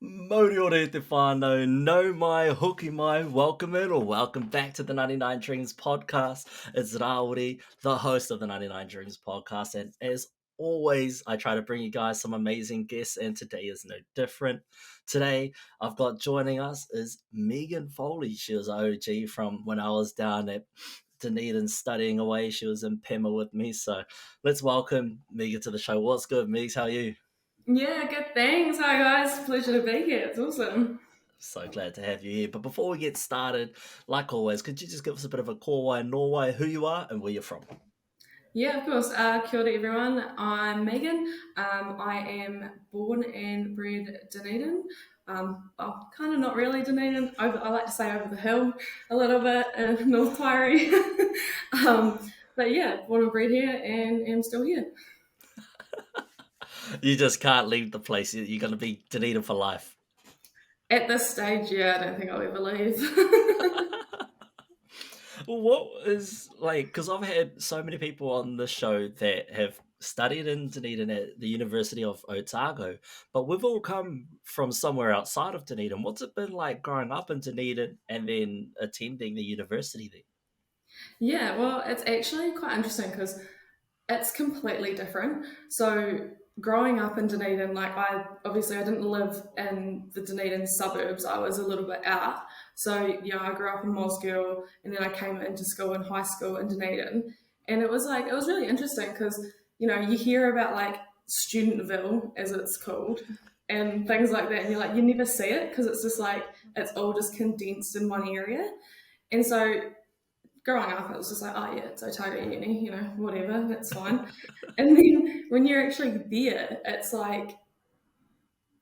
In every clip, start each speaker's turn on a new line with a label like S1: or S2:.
S1: Mori ore te whānau, no mai, hoki mai, welcome in or welcome back to the 99 Dreams podcast. It's Raori, the host of the 99 Dreams podcast, and as always, I try to bring you guys some amazing guests, and today is no different. Today, I've got joining us is Megan Foley. She was OG from when I was down at Dunedin studying away. She was in Pema with me, so let's welcome Megan to the show. What's good, Megs? How are you?
S2: Yeah, good. Thanks. Hi, guys. Pleasure to be here. It's awesome.
S1: So glad to have you here. But before we get started, like always, could you just give us a bit of a Kauai Norway, who you are and where you're from?
S2: Yeah, of course. Kia ora, everyone. I'm Megan. I am born and bred Dunedin. Well, kind of not really Dunedin. I like to say over the hill a little bit in North Taieri. But yeah, born and bred here and am still here.
S1: You just can't leave the place. You're going to be Dunedin for life.
S2: At this stage, yeah, I don't think I'll ever leave.
S1: Well, what is like, because I've had so many people on the show that have studied in Dunedin at the University of Otago, but we've all come from somewhere outside of Dunedin. What's it been like growing up in Dunedin and then attending the university there?
S2: Yeah, well, it's actually quite interesting because it's completely different. So growing up in Dunedin, like I didn't live in the Dunedin suburbs. I was a little bit out. So I grew up in Mosgiel, and then I came into school in high school in Dunedin, and it was really interesting because you hear about like Studentville as it's called and things like that, and you're like you never see it because it's just like it's all just condensed in one area, and so growing up, it was just like, oh yeah, it's Otago Uni, whatever, that's fine. And then when you're actually there, it's like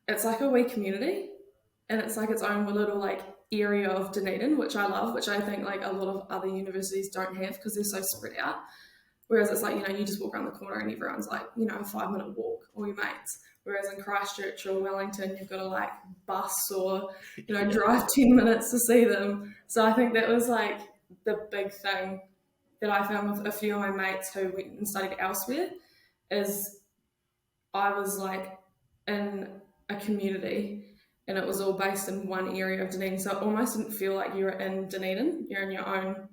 S2: a wee community, and it's like its own little like area of Dunedin, which I love, which I think like a lot of other universities don't have because they're so spread out. Whereas it's like you just walk around the corner and everyone's like a 5 minute walk, all your mates. Whereas in Christchurch or Wellington, you've got to like bus or drive 10 minutes to see them. So I think that was like the big thing that I found with a few of my mates who went and studied elsewhere is I was like in a community and it was all based in one area of Dunedin. So it almost didn't feel like you were in Dunedin. You're in your own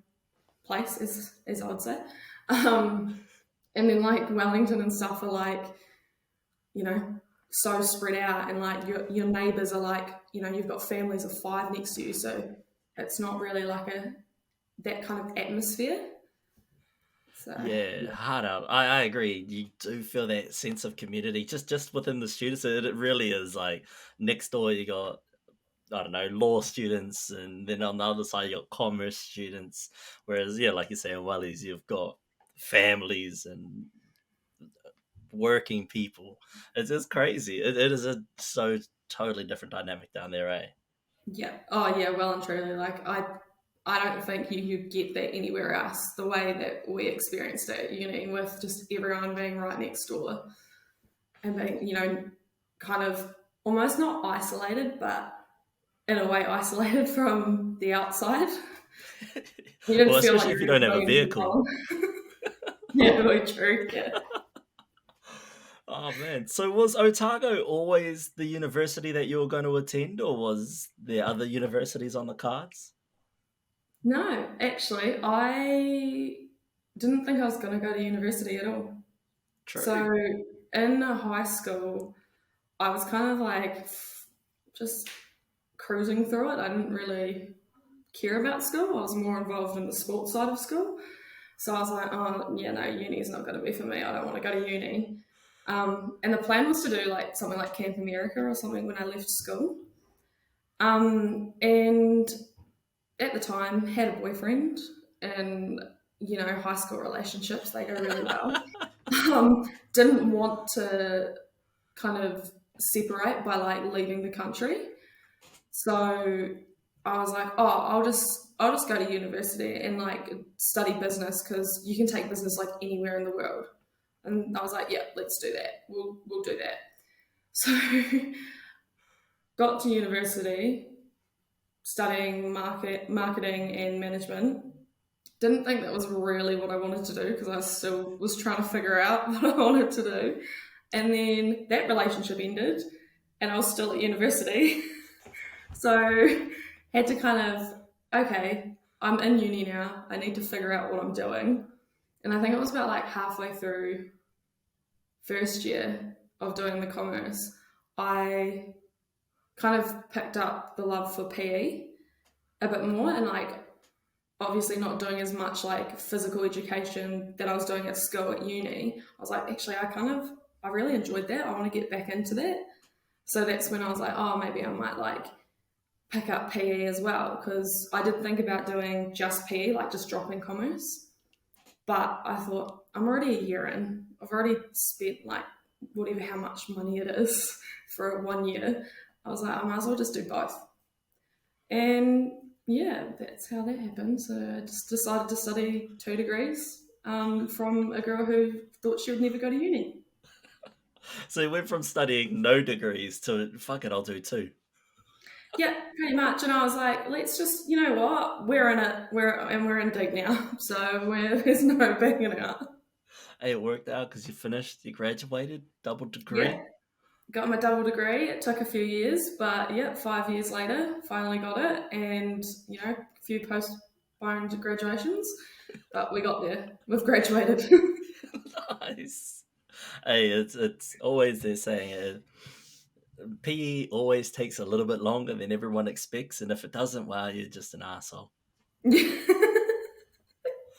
S2: place, as I would say. And then like Wellington and stuff are like, so spread out, and like your neighbours are like, you've got families of 5 next to you. So it's not really like that kind of atmosphere. So,
S1: Yeah, hard out. I agree. You do feel that sense of community just within the students. It really is like next door you got, I don't know, law students, and then on the other side you got commerce students. Whereas, yeah, like you say in Wellies, you've got families and working people. It's just crazy. It is a so totally different dynamic down there, eh?
S2: yeah. Oh, yeah, well and truly. Like, I don't think you get that anywhere else the way that we experienced it at uni with just everyone being right next door and being, kind of almost not isolated, but in a way isolated from the outside. You didn't
S1: Well,
S2: feel like
S1: especially
S2: you
S1: if you
S2: were
S1: don't have a
S2: doing anything
S1: vehicle.
S2: wrong. Yeah, very true. Yeah.
S1: Oh man! So was Otago always the university that you were going to attend, or was there other universities on the cards?
S2: No, actually, I didn't think I was going to go to university at all.
S1: True.
S2: So in high school, I was kind of like just cruising through it. I didn't really care about school. I was more involved in the sports side of school. So I was like, oh, yeah, no, uni is not going to be for me. I don't want to go to uni. And the plan was to do like something like Camp America or something when I left school. And at the time, had a boyfriend, and high school relationships, they go really well. Didn't want to kind of separate by like leaving the country. So I was like, oh, I'll just go to university and like study business because you can take business like anywhere in the world. And I was like, yeah, let's do that. We'll do that. So got to university studying marketing and management. Didn't think that was really what I wanted to do because I still was trying to figure out what I wanted to do. And then that relationship ended. and I was still at university. So had to kind of, okay, I'm in uni now. I need to figure out what I'm doing. And I think it was about like halfway through first year of doing the commerce, I kind of picked up the love for PE a bit more, and like obviously not doing as much like physical education that I was doing at school at uni. I was like, actually, I really enjoyed that. I want to get back into that. So that's when I was like, oh, maybe I might like pick up PE as well, because I did think about doing just PE, like just dropping commerce. But I thought, I'm already a year in. I've already spent like whatever how much money it is for 1 year. I was like, I might as well just do both. And yeah, that's how that happened. So I just decided to study 2 degrees from a girl who thought she would never go to uni.
S1: So you went from studying no degrees to fuck it, I'll do two.
S2: Yeah, pretty much. And I was like, let's just, you know what, we're in it, we're in dig now. So there's no backing it out.
S1: Hey, it worked out because you finished, you graduated, double
S2: Yeah,
S1: degree.
S2: got my double degree. It took a few years, but yeah, 5 years later, finally got it. And, you know, a few postponed graduations, but we got there. We've graduated.
S1: Nice. Hey, it's always they're saying it. PE always takes a little bit longer than everyone expects, and if it doesn't, well, you're just an asshole.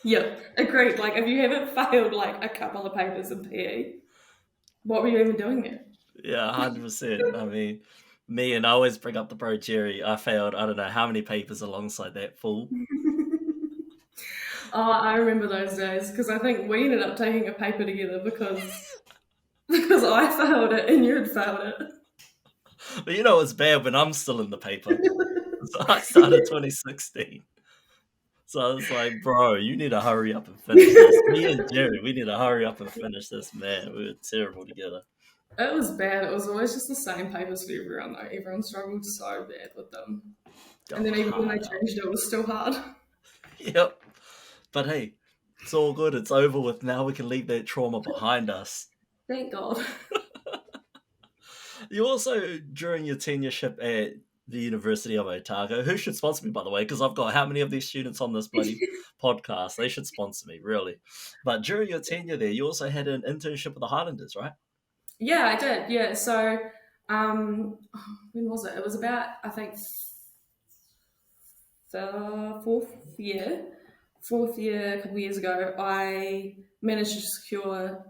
S2: Yep, agreed. Like, if you haven't failed like a couple of papers in PE, what were you even doing there?
S1: Yeah, 100%. I mean, me and I always bring up the bro Jerry. I failed, I don't know how many papers alongside that fool.
S2: Oh, I remember those days because I think we ended up taking a paper together because I failed it and you had failed it.
S1: But you know it's bad when I'm still in the paper. So I started 2016. So I was like, bro, you need to hurry up and finish this. Me and Jerry, we need to hurry up and finish this, man. We were terrible together.
S2: It was bad. It was always just the same papers for everyone though. Everyone struggled so bad with them.
S1: Go
S2: And then even when they
S1: hard out.
S2: changed it, it was still hard.
S1: Yep. But hey, it's all good. It's over with now. We can leave that trauma behind us.
S2: Thank God.
S1: You also, during your tenureship at the University of Otago, who should sponsor me, by the way, because I've got how many of these students on this bloody podcast? They should sponsor me, really. But during your tenure there, you also had an internship with the Highlanders, right?
S2: Yeah, I did. Yeah. So um, when was it? It was about, I think, the fourth year, a couple of years ago, I managed to secure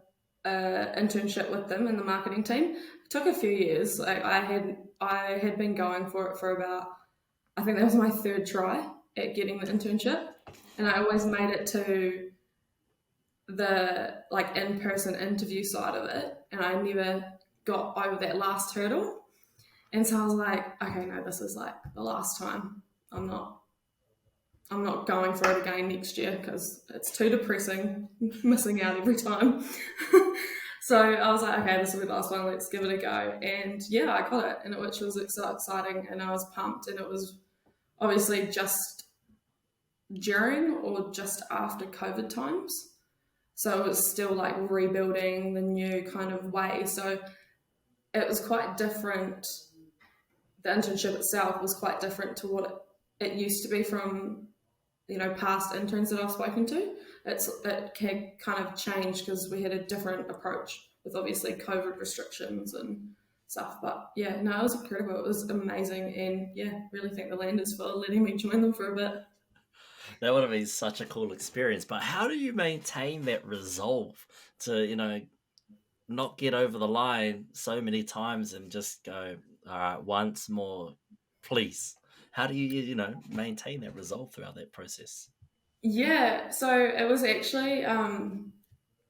S2: an internship with them in the marketing team. It took a few years. Like I had been going for it for about, I think that was my third try at getting the internship, and I always made it to the like in-person interview side of it, and I never got over that last hurdle. And so I was like, okay, no, this is like the last time. I'm not I'm not going for it again next year because it's too depressing missing out every time. So I was like, okay, this will be the last one. Let's give it a go. And yeah, I got it, and which was so exciting, and I was pumped. And it was obviously just during or just after COVID times, so it was still like rebuilding the new kind of way. So it was quite different. The internship itself was quite different to what it used to be from past interns that I've spoken to. It can kind of change because we had a different approach with obviously COVID restrictions and stuff. But yeah, no, it was incredible. It was amazing, and yeah, really thank the Landers for letting me join them for a bit.
S1: That would have been such a cool experience. But how do you maintain that resolve to, not get over the line so many times and just go, all right, once more, please? How do you, maintain that resolve throughout that process?
S2: Yeah, so it was actually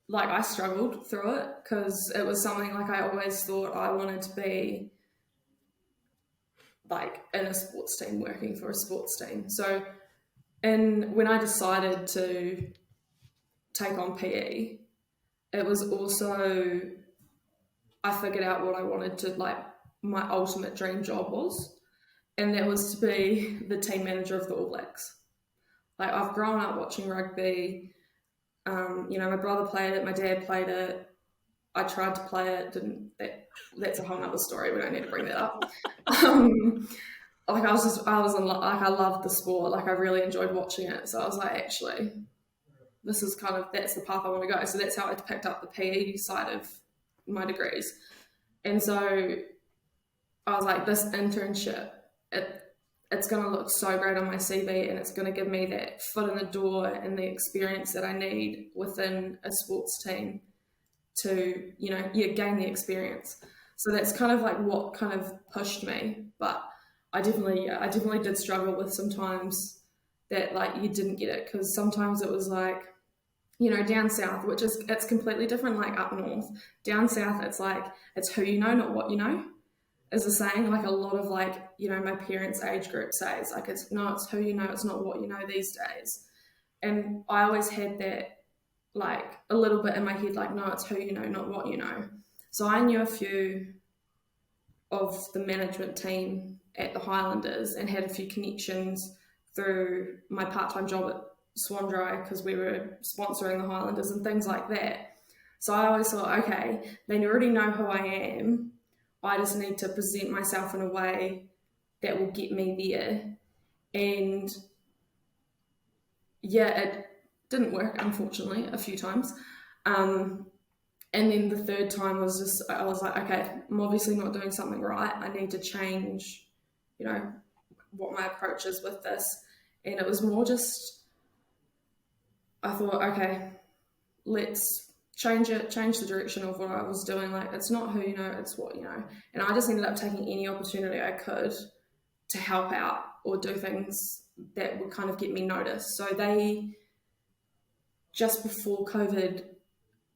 S2: like I struggled through it because it was something like I always thought I wanted to be like in a sports team, working for a sports team. So, and when I decided to take on PE, it was also I figured out what I wanted to like my ultimate dream job was, and that was to be the team manager of the All Blacks. Like I've grown up watching rugby. My brother played it, my dad played it. I tried to play it, didn't. That's a whole other story. We don't need to bring that up. Um, like I was in, like I loved the sport. Like I really enjoyed watching it. So I was like, actually, this is kind of that's the path I want to go. So that's how I picked up the PE side of my degrees. And so I was like, this internship, it it's going to look so great on my CV, and it's going to give me that foot in the door and the experience that I need within a sports team to, gain the experience. So that's kind of like what kind of pushed me. But I definitely did struggle with sometimes that like you didn't get it, because sometimes it was like, down south, which is it's completely different like up north. Down south, it's like it's who you know, not what you know, is the saying. Like a lot of like, my parents' age group says like it's who you know, it's not what you know these days. And I always had that like a little bit in my head, like, no, it's who you know, not what you know. So I knew a few of the management team at the Highlanders and had a few connections through my part-time job at Swan because we were sponsoring the Highlanders and things like that. So I always thought, okay, they already know who I am. I just need to present myself in a way that will get me there. And yeah, it didn't work, unfortunately, a few times. Um, and then the third time was just, I was like, okay, I'm obviously not doing something right. I need to change, what my approach is with this. And it was more just, I thought, okay, let's change it, change the direction of what I was doing. Like, it's not who you know, it's what you know. And I just ended up taking any opportunity I could to help out or do things that would kind of get me noticed. So they, just before COVID,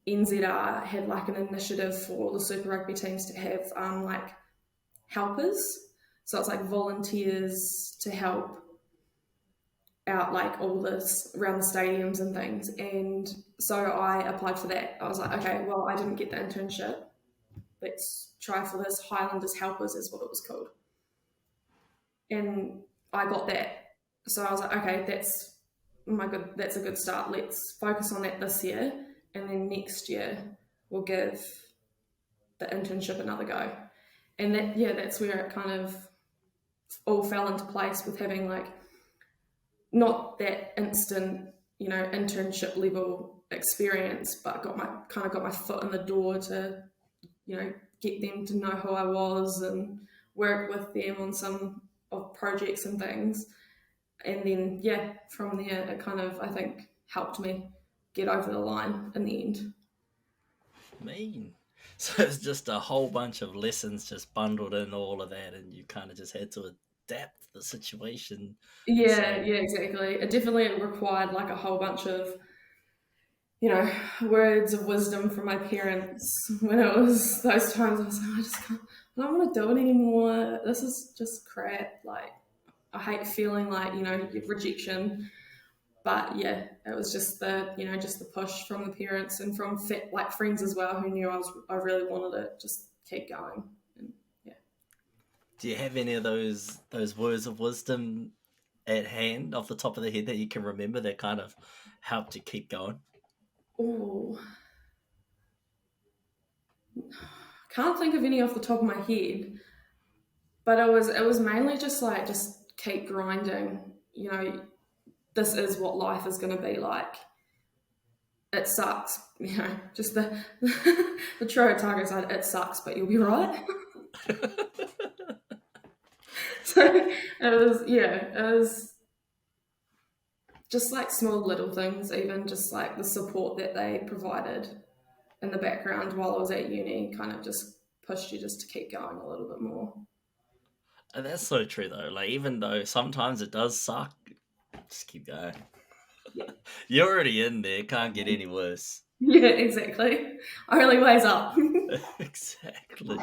S2: NZR had like an initiative for the Super Rugby teams to have like helpers. So it's like volunteers to help out like all this around the stadiums and things. And so I applied for that. I was like, okay, well, I didn't get the internship. Let's try for this. Highlanders Helpers is what it was called. And I got that. So I was like, okay, that's a good start. Let's focus on that this year. And then next year we'll give the internship another go. And that's where it kind of all fell into place with having like not that instant, internship level experience, but got my foot in the door to, get them to know who I was and work with them on some of projects and things. And then from there it kind of, I think, helped me get over the line in the end.
S1: Mean. So it's just a whole bunch of lessons just bundled in all of that, and you kind of just had to adapt the situation.
S2: Yeah, exactly. It definitely required like a whole bunch of, words of wisdom from my parents when it was those times. I was like, I don't want to do it anymore. This is just crap. Like, I hate feeling like, rejection. But yeah, it was just the push from the parents and from like friends as well who knew I really wanted it. Just keep going. And yeah.
S1: Do you have any of those words of wisdom at hand off the top of the head that you can remember that kind of helped you keep going?
S2: Oh, can't think of any off the top of my head. But it was mainly just like just keep grinding. This is what life is going to be like. It sucks, just the the true target side. It sucks, but you'll be right. So it was just like small little things, even just like the support that they provided in the background while I was at uni, kind of just pushed you just to keep going a little bit more.
S1: And that's so true though. Like, even though sometimes it does suck, just keep going.
S2: Yeah,
S1: You're already in there, can't get any worse.
S2: yeah, exactly. Only ways up.
S1: Exactly.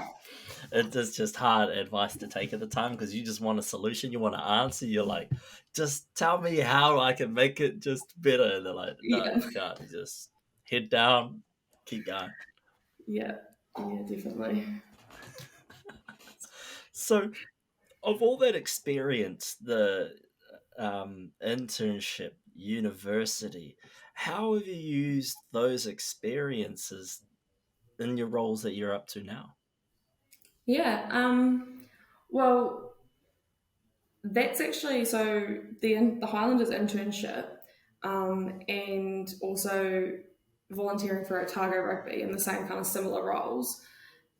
S1: It's just hard advice to take at the time because you just want a solution, you want an answer. You're like, just tell me how I can make it just better. And they're like, no,
S2: Yeah,
S1: you can't. You just head down, keep going.
S2: yeah, definitely.
S1: So, of all that experience, the internship, university, how have you used those experiences in your roles that you're up to now?
S2: Yeah. Well, that's actually so the Highlanders internship, and also volunteering for Otago Rugby in the same kind of similar roles.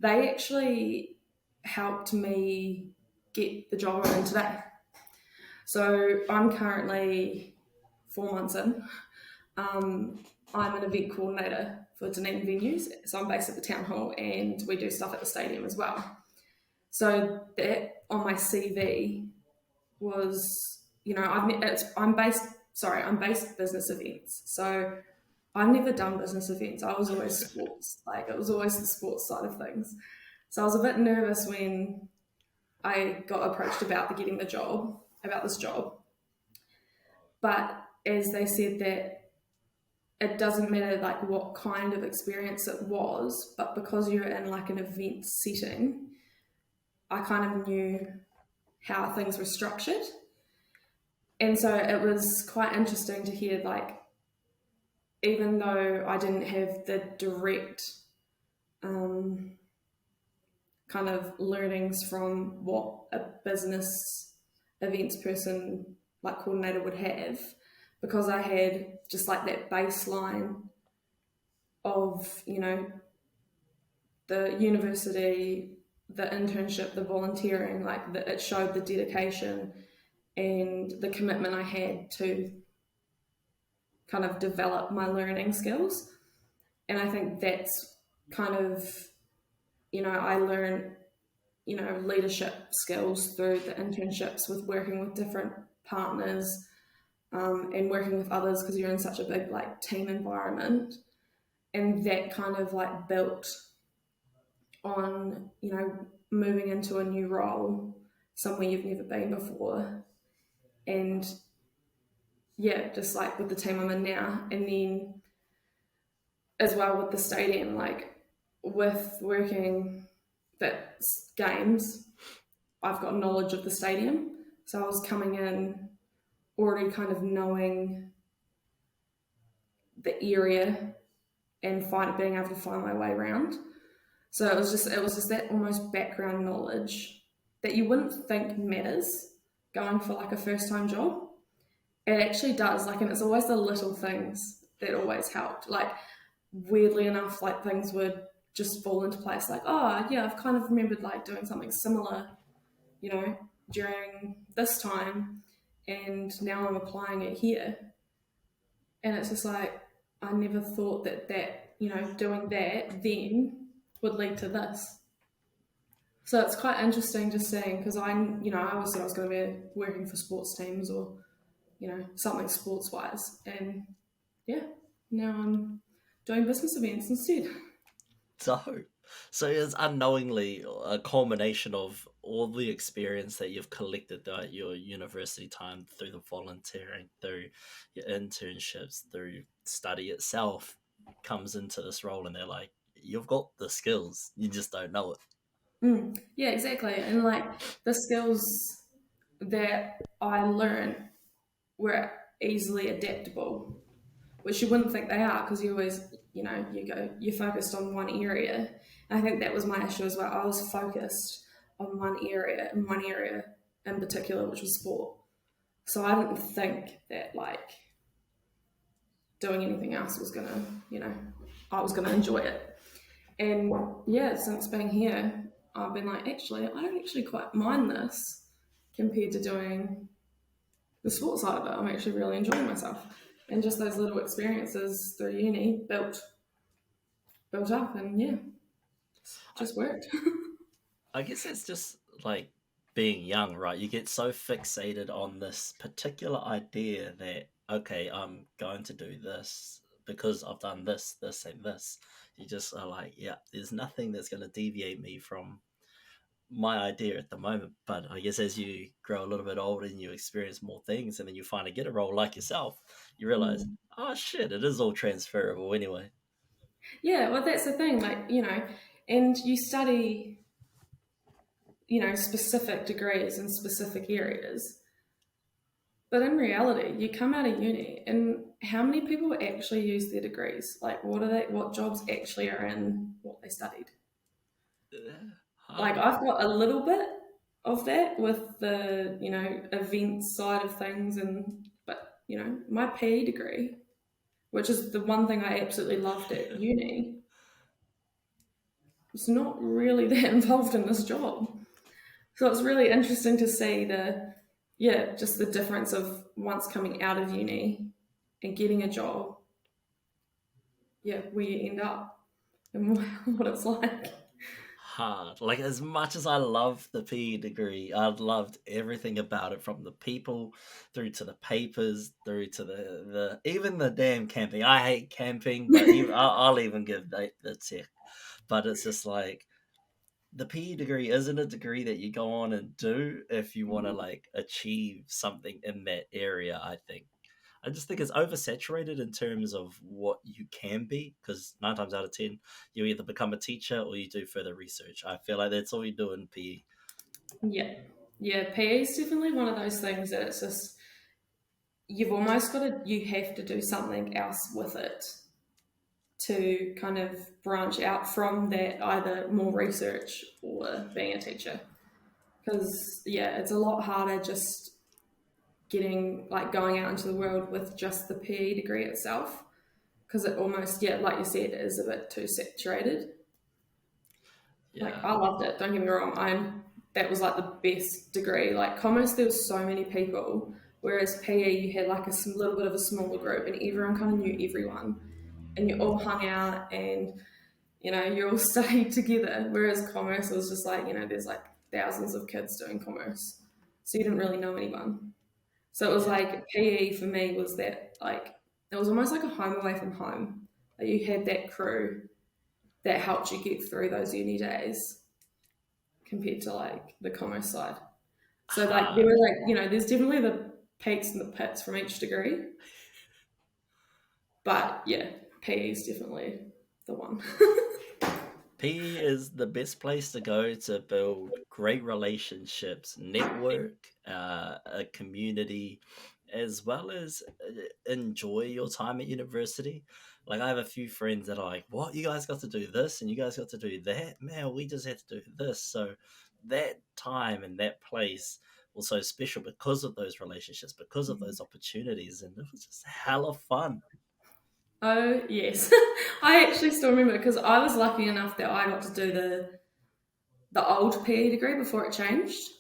S2: They actually helped me get the job I'm in today. So I'm currently 4 months in. I'm an event coordinator for Dunedin venues. So I'm based at the town hall and we do stuff at the stadium as well. So that on my CV was, I'm based business events. So I've never done business events. I was always sports. Like it was always the sports side of things. So I was a bit nervous when I got approached about getting the job, about this job. But as they said that it doesn't matter like what kind of experience it was, but because you're in like an event setting, I kind of knew how things were structured. And so it was quite interesting to hear like even though I didn't have the direct um, kind of learnings from what a business events person like coordinator would have, because I had just like that baseline of the university, the internship, the volunteering, like it showed the dedication and the commitment I had to kind of develop my learning skills. And I think that's kind of, I learned, leadership skills through the internships with working with different partners, and working with others because you're in such a big like team environment. And that kind of like built on, moving into a new role somewhere you've never been before. And yeah, just like with the team I'm in now. And then as well with the stadium, like with working that games, I've got knowledge of the stadium. So I was coming in already kind of knowing the area and being able to find my way around. So it was just that almost background knowledge that you wouldn't think matters going for like a first time job. It actually does, like, and it's always the little things that always helped. Like weirdly enough, like things would just fall into place. Like, oh yeah, I've kind of remembered like doing something similar, during this time, and now I'm applying it here. And it's just like I never thought that doing that then would lead to this. So it's quite interesting just seeing because I always thought I was going to be working for sports teams or something sports wise, and yeah, now I'm doing business events instead.
S1: So it's unknowingly a culmination of all the experience that you've collected throughout your university time, through the volunteering, through your internships, through study itself, comes into this role, and they're like, "You've got the skills, you just don't know it."
S2: Yeah, exactly. And like the skills that I learned were easily adaptable, which you wouldn't think they are because you always, you're focused on one area. And I think that was my issue as well. I was focused on one area in particular, which was sport. So I didn't think that like doing anything else was gonna, I was gonna enjoy it. And yeah, since being here, I've been like, actually, I don't actually quite mind this compared to doing the sports side of it. I'm actually really enjoying myself. And just those little experiences through uni built up, and yeah, just worked.
S1: I guess it's just like being young, right? You get so fixated on this particular idea that, okay, I'm going to do this because I've done this, this, and this. You just are like, yeah, there's nothing that's going to deviate me from my idea at the moment. But I guess as you grow a little bit older and you experience more things, and then you finally get a role like yourself, you realize,
S2: Mm.
S1: oh shit, it is all transferable anyway.
S2: Yeah, well, that's the thing, like, and you study, specific degrees in specific areas. But in reality, you come out of uni, and how many people actually use their degrees? Like, what jobs actually are in what they studied? Like,
S1: Hardly.
S2: I've got a little bit of that with the, events side of things, but, my PE degree, which is the one thing I absolutely loved at uni, was not really that involved in this job. So it's really interesting to see just the difference of once coming out of uni and getting a job, where you end up and what it's like.
S1: Hard. Like, as much as I love the PE degree, I loved everything about it, from the people through to the papers, through to the even the damn camping. I hate camping, but I'll even give the tech. But it's just like, the PE degree isn't a degree that you go on and do if you want to like achieve something in that area. I just think it's oversaturated in terms of what you can be, because 9 times out of 10, you either become a teacher or you do further research. I feel like that's all you do in PE.
S2: Yeah. Yeah, PE is definitely one of those things that it's just, you have to do something else with it to kind of branch out from that, either more research or being a teacher. Because, it's a lot harder just going out into the world with just the PE degree itself. Because it almost, like you said, is a bit too saturated. Like,
S1: Yeah.
S2: I loved it, don't get me wrong. That was like the best degree. Like, commerce, there was so many people, whereas PE, you had like a little bit of a smaller group, and everyone kind of knew everyone, and you all hung out, and you all studied together. Whereas commerce was just like, there's like thousands of kids doing commerce, so you didn't really know anyone. So it was
S1: Yeah.
S2: like PE for me was that, like, it was almost like a home away from home. That you had that crew that helped you get through those uni days compared to like the commerce side. So like there
S1: Hard.
S2: were like, there's definitely the peaks and the pits from each degree. But yeah, PE is definitely the one.
S1: PE is the best place to go to build great relationships, network, a community, as well as enjoy your time at university. Like, I have a few friends that are like, "What? You guys got to do this and you guys got to do that? Man, we just had to do this." So that time and that place was so special because of those relationships, because of those opportunities, and it was just hella fun.
S2: Oh yes. I actually still remember because I was lucky enough that I got to do the old PE degree before it changed.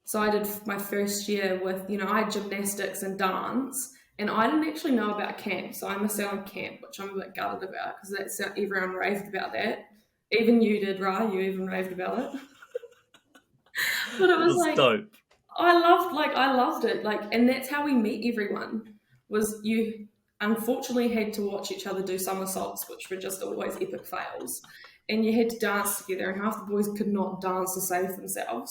S2: So I did my first year with, I had gymnastics and dance, and I didn't actually know about camp, so I missed out on camp, which I'm a bit gutted about because everyone raved about that. Even you did, right? You even raved about it. But it
S1: It
S2: was
S1: was
S2: like
S1: dope.
S2: I loved it. Like, and that's how we met everyone. Was you unfortunately had to watch each other do somersaults, which were just always epic fails, and you had to dance together, and half the boys could not dance to save themselves,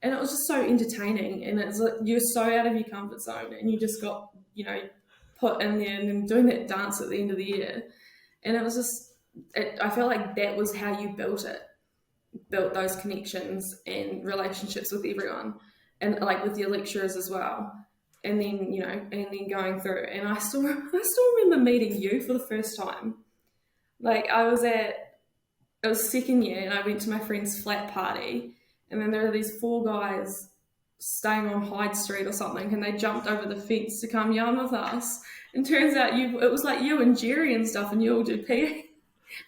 S2: and it was just so entertaining. And it's like you're so out of your comfort zone, and you just got put in there and then doing that dance at the end of the year, and it was just. I felt like that was how you built those connections and relationships with everyone, and like with your lecturers as well. And then and then going through, and I still remember meeting you for the first time. Like it was second year, and I went to my friend's flat party, and then there were these four guys staying on Hyde Street or something, and they jumped over the fence to come yarn with us. And turns out it was like you and Jerry and stuff, and you all did PE.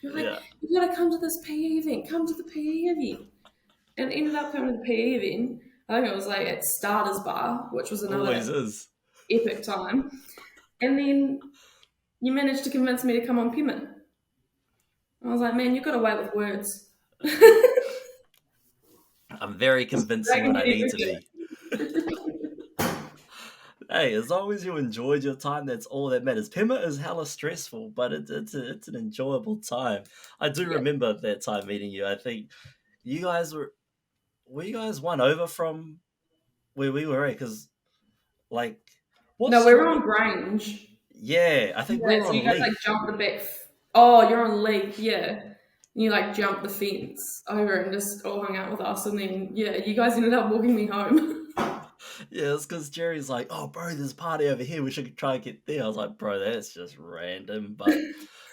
S2: You're like,
S1: Yeah,
S2: you gotta come to this PE event, come to the PE event. And ended up coming to the PE event. I think it was like at Starters Bar, which was
S1: always
S2: another
S1: is.
S2: epic time. And then you managed to convince me to come on Pemmon. I was like, man, you've got away with words.
S1: I'm very convincing when
S2: Dragging
S1: I
S2: you
S1: need to
S2: everywhere.
S1: be. Hey, as long as you enjoyed your time, that's all that matters. Pima is hella stressful, but it's an enjoyable time. I do
S2: Yeah.
S1: remember that time meeting you. I think you guys were you guys one over from where we were at? Because, like, what
S2: No, we were
S1: street?
S2: on Grange.
S1: Yeah, I think we
S2: Yeah,
S1: were
S2: so you
S1: on
S2: guys like
S1: Leaf.
S2: jumped the back. Oh, you're on Leaf, yeah. And you like jumped the fence over and just all hung out with us, and then you guys ended up walking me home.
S1: Yeah, it's because Jerry's like, oh, bro, there's a party over here. We should try and get there. I was like, bro, that's just random. But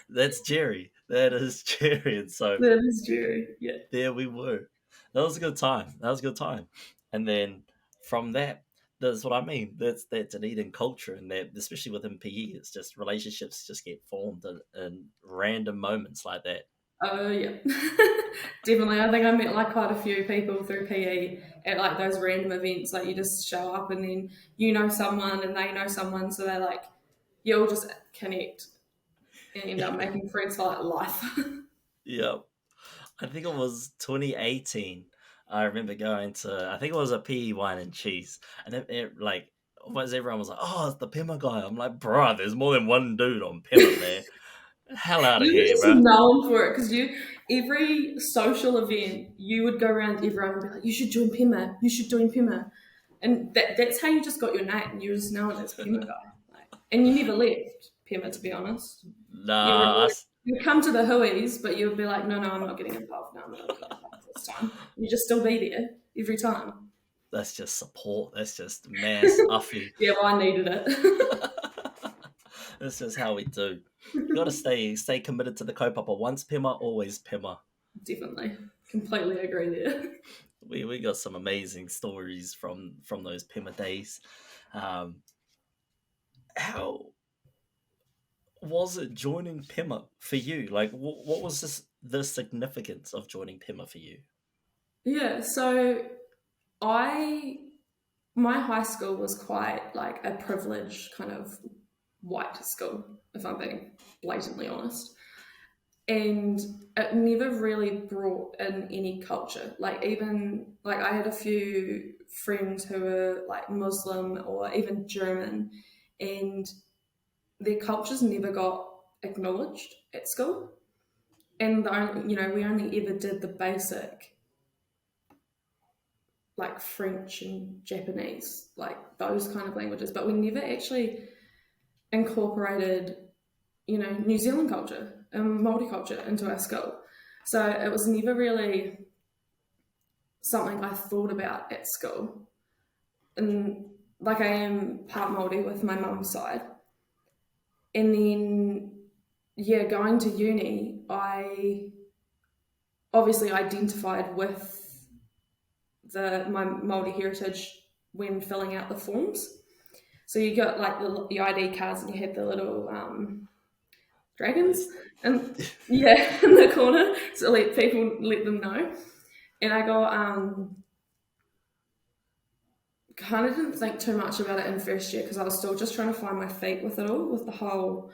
S1: that's Jerry. That is Jerry. And so
S2: That is true. Yeah.
S1: there we were. That was a good time. That was a good time. And then from that, that's what I mean. That's Dunedin culture, and that especially within PE, it's just relationships just get formed in random moments like that.
S2: Oh yeah, definitely. I think I met like quite a few people through PE at like those random events. Like you just show up and then you know someone and they know someone, so they like you'll just connect and end up making friends for like life.
S1: Yeah, I think it was 2018. I remember going to, I think it was a PE wine and cheese, and like almost everyone was like, "Oh, it's the Pimmer guy." I'm like, "Bro, there's more than one dude on Pimmer, man. Hell out of
S2: You were
S1: here,
S2: just
S1: bro."
S2: known for it because you every social event you would go around to everyone and be like, "You should join Pimmer. You should join Pimmer," and that's how you just got your name. You were just known as Pimmer guy, like, and you never left Pimmer to be honest. You would
S1: Nah,
S2: you would come to the Hueys, but you would be like, no, I'm not getting involved. No, I'm not getting involved this time. You just still be there every time.
S1: that's just support. That's just mass uffy.
S2: Yeah, well, I needed it.
S1: That's just how we do. You got to stay committed to the kaupapa. Once Pimmer, always Pimmer.
S2: Definitely. Completely agree there.
S1: We got some amazing stories from those Pimmer days. Um, how was it joining Pimmer for you? Like, what was the significance of joining Pimmer for you?
S2: Yeah, so I my high school was quite like a privileged kind of white school, if I'm being blatantly honest. And it never really brought in any culture. Like even like I had a few friends who were like Muslim or even German, and their cultures never got acknowledged at school. And we only ever did the basic like French and Japanese, like those kind of languages, but we never actually incorporated, New Zealand culture and Māori culture into our school. So it was never really something I thought about at school. And like I am part Māori with my mum's side. And then, yeah, going to uni, I obviously identified with my Māori heritage when filling out the forms. So you got like the ID cards and you had the little dragons and yeah in the corner, so let them know. And I got kind of didn't think too much about it in first year because I was still just trying to find my feet with it all, with the whole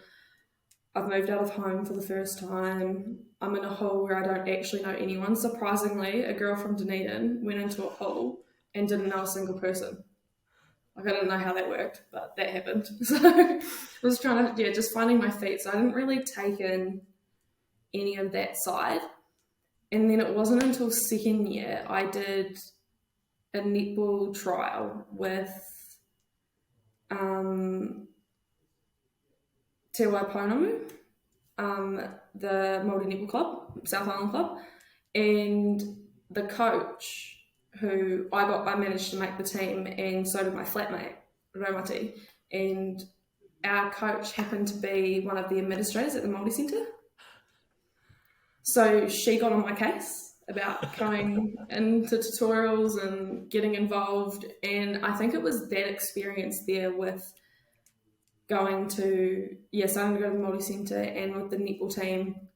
S2: I've moved out of home for the first time. I'm in a hall where I don't actually know anyone. Surprisingly, a girl from Dunedin went into a hall and didn't know a single person. Like I didn't know how that worked, but that happened. So I was trying to, just finding my feet. So I didn't really take in any of that side. And then it wasn't until second year I did a netball trial with Te Waiponamu, the Māori Netball Club, South Island Club, and the coach who I managed to make the team, and so did my flatmate, Raumati, and our coach happened to be one of the administrators at the Māori Centre. So she got on my case about going into tutorials and getting involved, and I think it was that experience there with starting to go to the Māori Centre and with the netball team,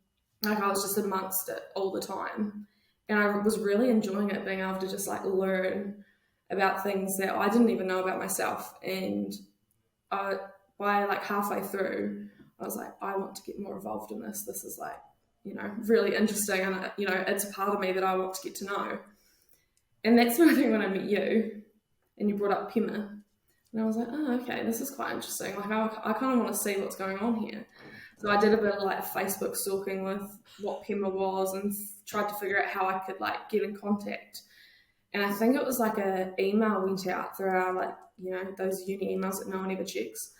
S2: like I was just amongst it all the time. And I was really enjoying it, being able to just like learn about things that I didn't even know about myself. And by like halfway through, I was like, I want to get more involved in this. This is like, really interesting. And, it's a part of me that I want to get to know. And that's when I think when I met you and you brought up Pimmer, and I was like, oh, okay, this is quite interesting. Like, I kind of want to see what's going on here. So I did a bit of like Facebook stalking with what Pimmer was and tried to figure out how I could like get in contact. And I think it was like an email went out through our those uni emails that no one ever checks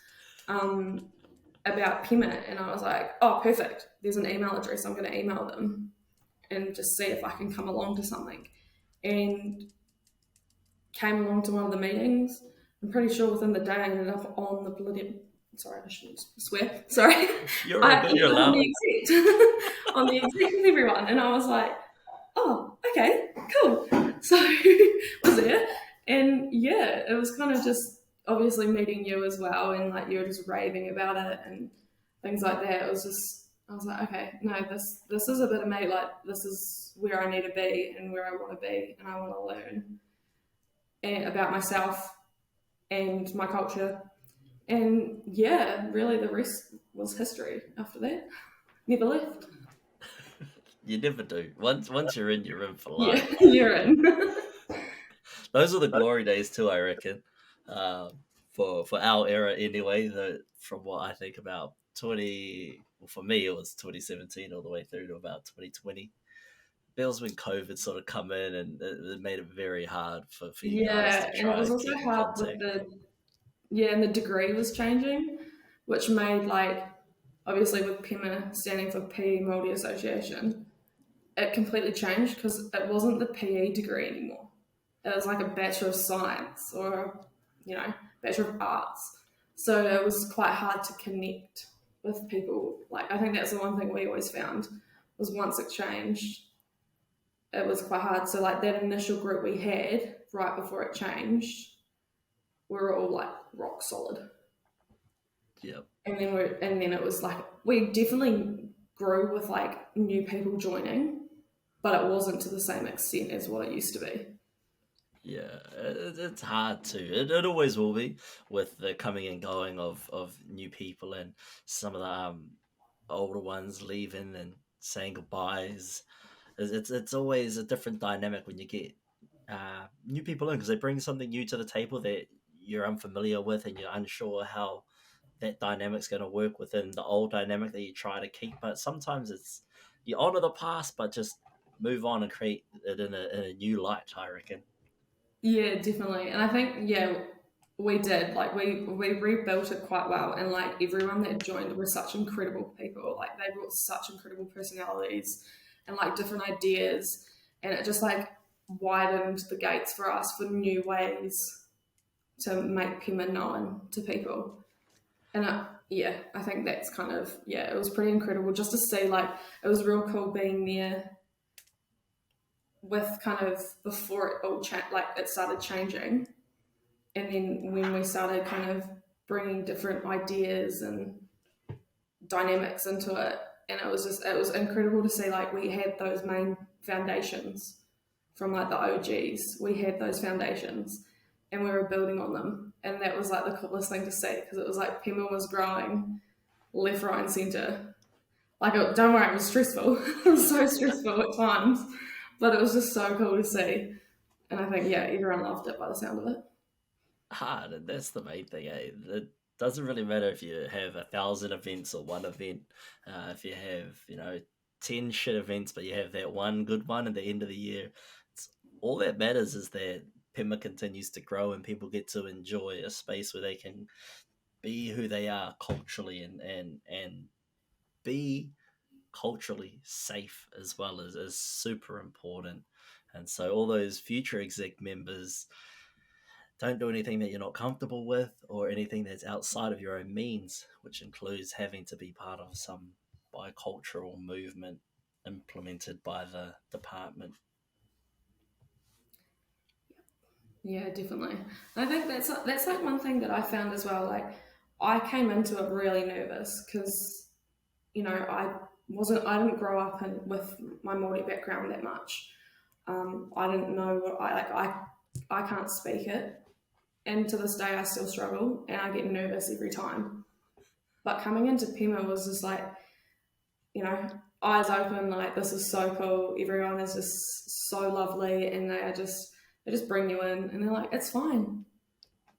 S2: about Pimmer. And I was like, oh, perfect. There's an email address. I'm going to email them and just see if I can come along to something. And came along to one of the meetings. I'm pretty sure within the day I ended up on the bloody. Sorry, I shouldn't swear. Sorry,
S1: You're all
S2: I
S1: good.
S2: ended
S1: You're
S2: up on
S1: allowed.
S2: the exec, on the exec with everyone, and I was like, oh, okay, cool. So was there, and yeah, it was kind of just obviously meeting you as well, and like you were just raving about it and things like that. It was just I was like, okay, no, this is a bit of me. Like this is where I need to be and where I want to be, and I want to learn and about myself and my culture. And yeah, really the rest was history after that. Never left.
S1: You never do. Once you're in for
S2: Yeah,
S1: life.
S2: you're in.
S1: Those are the glory days too, I reckon. For our era anyway. From what I think about 20, well, for me it was 2017 all the way through to about 2020. That was when COVID sort of come in, and it made it very hard for you guys
S2: Yeah,
S1: to
S2: and it
S1: try
S2: was
S1: and
S2: also
S1: keep in
S2: hard with
S1: contact.
S2: the yeah, and the degree was changing, which made like obviously with PEMA standing for PE Multi Association, it completely changed because it wasn't the PE degree anymore. It was like a Bachelor of Science or Bachelor of Arts. So it was quite hard to connect with people. Like I think that's the one thing we always found was once it changed, it was quite hard. So like that initial group we had right before it changed, we were all like rock solid.
S1: Yep.
S2: And then it was like we definitely grew with like new people joining, but it wasn't to the same extent as what it used to be.
S1: Yeah, it's hard to. It always will be with the coming and going of new people and some of the older ones leaving and saying goodbyes. It's always a different dynamic when you get new people in because they bring something new to the table that you're unfamiliar with and you're unsure how that dynamic's going to work within the old dynamic that you try to keep. But sometimes it's you honor the past, but just move on and create it in a new light. I reckon.
S2: Yeah, definitely. And I think we did. Like we rebuilt it quite well and like everyone that joined were such incredible people. Like they brought such incredible personalities and like different ideas and it just like widened the gates for us for new ways to make PEMA known to people. And yeah, I think that's kind of it was pretty incredible just to see like it was real cool being there with kind of before it all like it started changing and then when we started kind of bringing different ideas and dynamics into it and it was incredible to see like we had those main foundations from like the OGs, we had those foundations and we were building on them and that was like the coolest thing to see because it was like PEMA was growing left, right and centre. Like don't worry, it was stressful. It was so stressful at times, but it was just so cool to see and I think everyone loved it by the sound of it.
S1: Hard, and that's the main thing. It doesn't really matter if you have 1,000 events or one event. If you have 10 shit events, but you have that one good one at the end of the year, it's, all that matters is that PEMA continues to grow and people get to enjoy a space where they can be who they are culturally and be culturally safe as well is super important. And so all those future exec members don't do anything that you're not comfortable with or anything that's outside of your own means, which includes having to be part of some bicultural movement implemented by the department.
S2: Yeah, definitely. I think that's like one thing that I found as well. Like, I came into it really nervous because I didn't grow up with my Māori background that much. I didn't know what I can't speak it, and to this day I still struggle and I get nervous every time. But coming into PEMA was just like eyes open, like this is so cool. Everyone is just so lovely, and they just bring you in, and they're like, it's fine.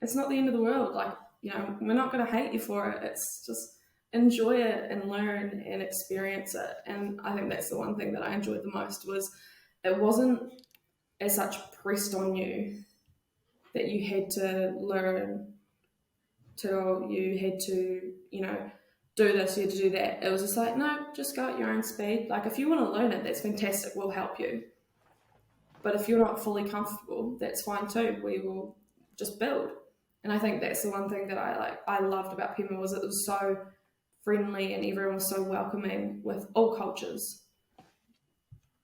S2: It's not the end of the world. Like we're not going to hate you for it. It's just enjoy it and learn and experience it. And I think that's the one thing that I enjoyed the most was it wasn't as such pressed on you that you had to learn to you had to do this, you had to do that. It was just like, no, just go at your own speed. Like if you want to learn it, that's fantastic. We'll help you. But if you're not fully comfortable, that's fine too. We will just build. And I think that's the one thing that I loved about Pima was it was so friendly and everyone was so welcoming with all cultures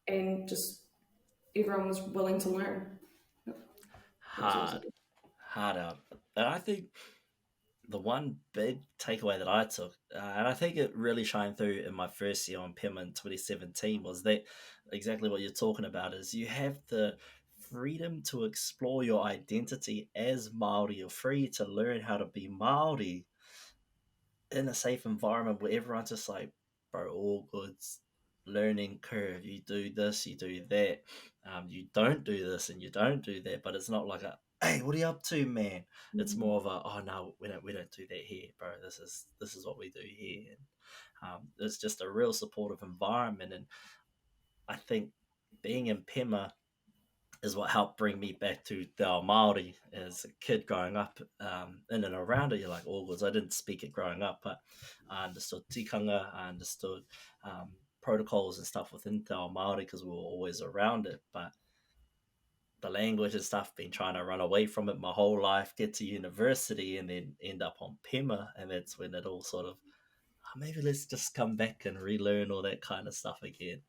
S2: and just everyone was willing to learn. Which was
S1: Hard, hard out. And I think the one big takeaway that I took, and I think it really shined through in my first year on PIM in 2017, was that exactly what you're talking about is you have the freedom to explore your identity as Māori. You're free to learn how to be Māori in a safe environment where everyone's just like, bro, all goods, learning curve. You do this, you do that. You don't do this and you don't do that. But it's not like a, hey, what are you up to, man? It's more of a, oh no, we don't do that here, bro. This is what we do here. And it's just a real supportive environment. And I think being in Pema is what helped bring me back to Te Ao Māori as a kid growing up in and around it. You're like, all goods. I didn't speak it growing up, but I understood tikanga, I understood protocols and stuff within Te Ao Māori because we were always around it. But the language and stuff, been trying to run away from it my whole life, get to university and then end up on Pema. And that's when it all sort of, oh, maybe let's just come back and relearn all that kind of stuff again.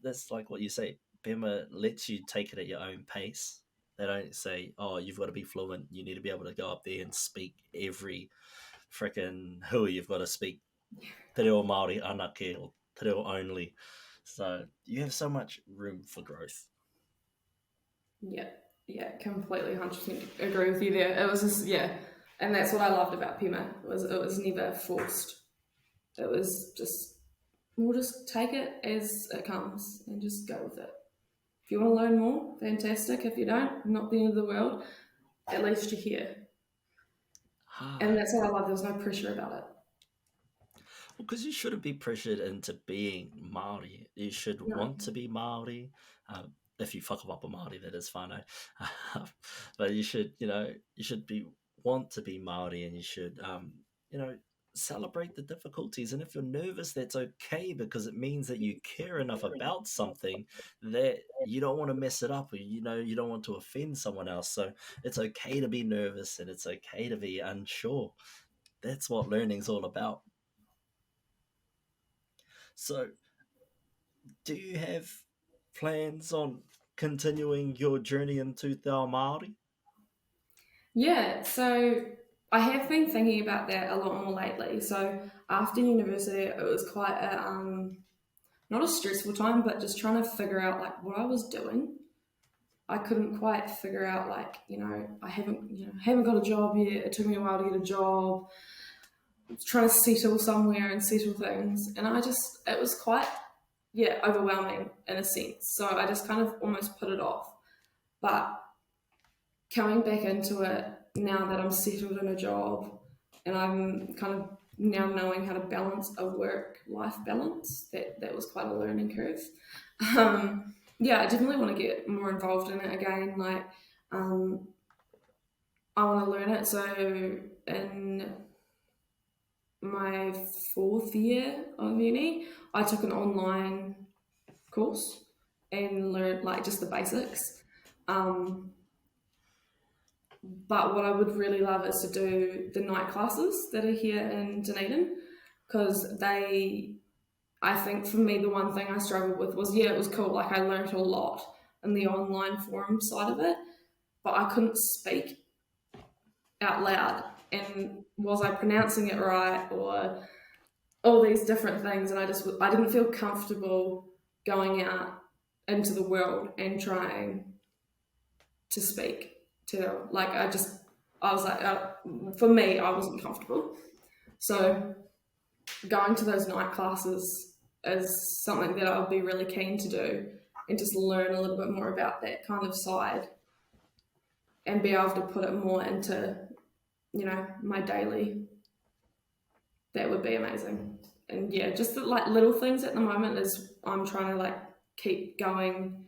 S1: That's like what you say. Bema lets you take it at your own pace. They don't say, "Oh, you've got to be fluent. You need to be able to go up there and speak every freaking hui. You've got to speak te reo Māori anake or te reo only." So you have so much room for growth.
S2: Yeah, yeah, completely 100% agree with you there. It was just, yeah, and that's what I loved about Pima, was it was never forced. It was just, we'll just take it as it comes and just go with it. If you want to learn more, fantastic. If you don't, not the end of the world. At least you're here. And that's what I love. There's no pressure about it.
S1: Well, because you shouldn't be pressured into being Māori. You should want to be Māori. If you fuck up a Māori, that is fine. But you should, you should be want to be Māori, and you should, celebrate the difficulties. And if you're nervous, that's okay because it means that you care enough about something that you don't want to mess it up, or you don't want to offend someone else. So it's okay to be nervous, and it's okay to be unsure. That's what learning's all about. So, do you have plans on continuing your journey into Te Ao Māori?
S2: Yeah, so I have been thinking about that a lot more lately. So after university, it was quite a not a stressful time, but just trying to figure out like what I was doing. I couldn't quite figure out like I haven't got a job yet. It took me a while to get a job. Trying to settle somewhere and settle things, and it was quite overwhelming in a sense. So I just kind of almost put it off. But coming back into it now that I'm settled in a job and I'm kind of now knowing how to balance a work-life balance, that was quite a learning curve. I definitely want to get more involved in it again. Like, I want to learn it. So in my 4th year of uni, I took an online course and learned like just the basics. But what I would really love is to do the night classes that are here in Dunedin, because I think for me, the one thing I struggled with was, it was cool. Like I learned a lot in the online forum side of it, but I couldn't speak out loud. And was I pronouncing it right, or all these different things? And I didn't feel comfortable going out into the world and trying to speak to, like, I was like, for me, I wasn't comfortable. So going to those night classes is something that I would be really keen to do, and just learn a little bit more about that kind of side and be able to put it more into, my daily. That would be amazing. And just the, like, little things at the moment is I'm trying to like keep going,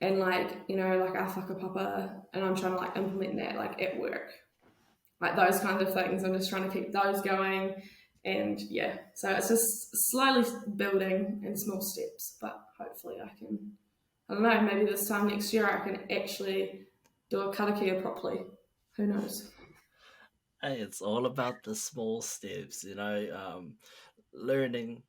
S2: and like, like a whakapapa, and I'm trying to like implement that like at work, like those kind of things. I'm just trying to keep those going, and so it's just slowly building in small steps, but hopefully I don't know, maybe this time next year I can actually do a karakia properly. Who knows?
S1: Hey, it's all about the small steps, learning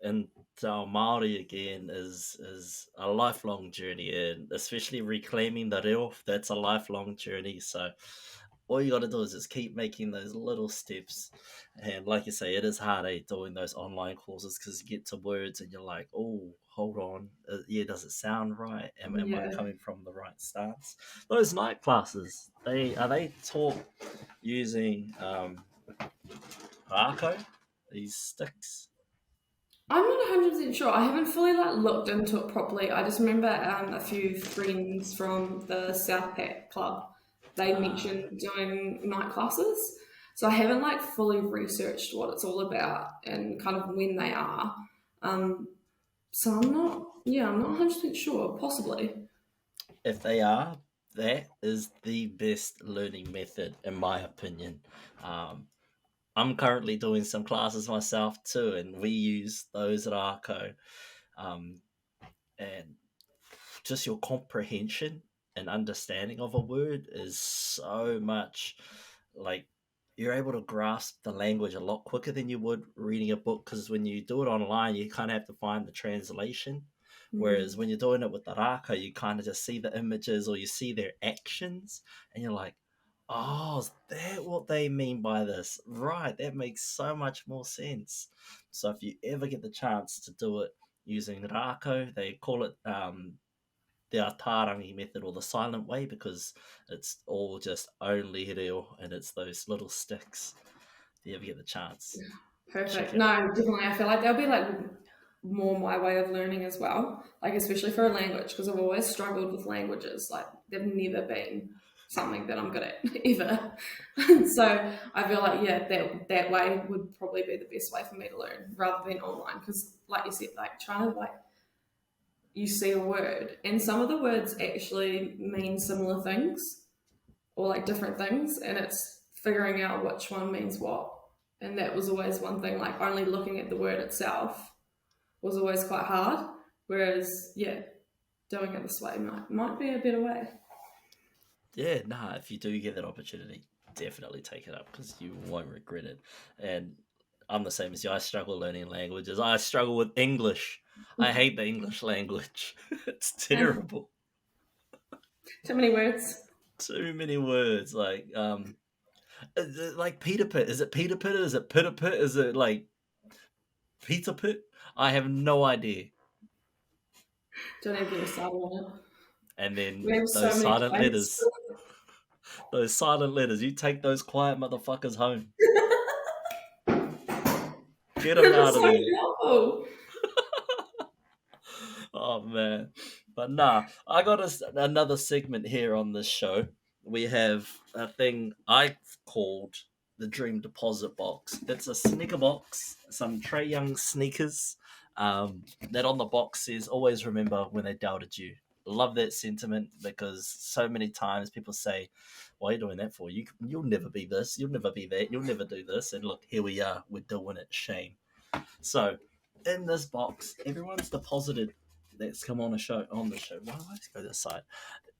S1: in Te Ao Māori again is a lifelong journey, and especially reclaiming the reo, that's a lifelong journey. So all you got to do is just keep making those little steps. And like you say, it is hard, doing those online courses because you get to words and you're like, oh, hold on. Yeah, does it sound right? Am I
S2: Yeah.
S1: coming from the right stance? Those night classes, they taught using Arco, these sticks.
S2: I'm not 100% sure. I haven't fully looked into it properly. I just remember a few friends from the South Pack Club. They
S1: Uh,
S2: mentioned doing night classes, so I haven't fully researched what it's all about and kind of when they are. Um, so I'm not. Yeah, I'm not 100% sure. Possibly.
S1: if they are, that is the best learning method, in my opinion. Um, I'm currently doing some classes myself too, and we use those at Arco. Um, and just your comprehension and understanding of a word is so much like you're able to grasp the language a lot quicker than you would reading a book, because when you do it online you kind of have to find the translation, whereas
S2: Mm,
S1: when you're doing it with the raka you kind of just see the images or you see their actions and you're like, oh, is that what they mean by this? Right, that makes so much more sense. So if you ever get the chance to do it using rako, they call it the Atarangi method or the silent way, because it's all just only reo and it's those little sticks. If you ever get the chance, check
S2: perfect.
S1: it out.
S2: No, definitely. I feel like there'll be more my way of learning as well. Especially for a language, because I've always struggled with languages. They've never been something that I'm good at ever. So I feel like that way would probably be the best way for me to learn rather than online. Because like you said, trying to you see a word and some of the words actually mean similar things or different things, and it's figuring out which one means what. And that was always one thing, only looking at the word itself was always quite hard. Whereas, yeah, doing it this way might be a better way.
S1: Yeah, nah, if you do get that opportunity, definitely take it up because you won't regret it. And I'm the same as you. I struggle learning languages. I struggle with English. I hate the English language. It's
S2: Yeah,
S1: terrible.
S2: too many words.
S1: Too many words. Is it like Peter Pit? Is it Peter Pit? Is it Pitter Pit? Is it like Peter Pit? I have no idea.
S2: Don't even get me started on it.
S1: And
S2: We
S1: then
S2: have so many complaints.
S1: those silent letters, you take those quiet motherfuckers home. Get them
S2: It's
S1: out of
S2: so
S1: there.
S2: helpful.
S1: Oh man, but nah, I got another segment here on this show. We have a thing I called the Dream Deposit Box. It's a sneaker box, some Trey Young sneakers. That on the box says, "Always remember when they doubted you." Love that sentiment because so many times people say, "Why are you doing that for? You'll never be this. You'll never be that. You'll never do this." And look, here we are. We're doing it. Shame. So, in this box, everyone's deposited that's come on the show. Why do I just go this side?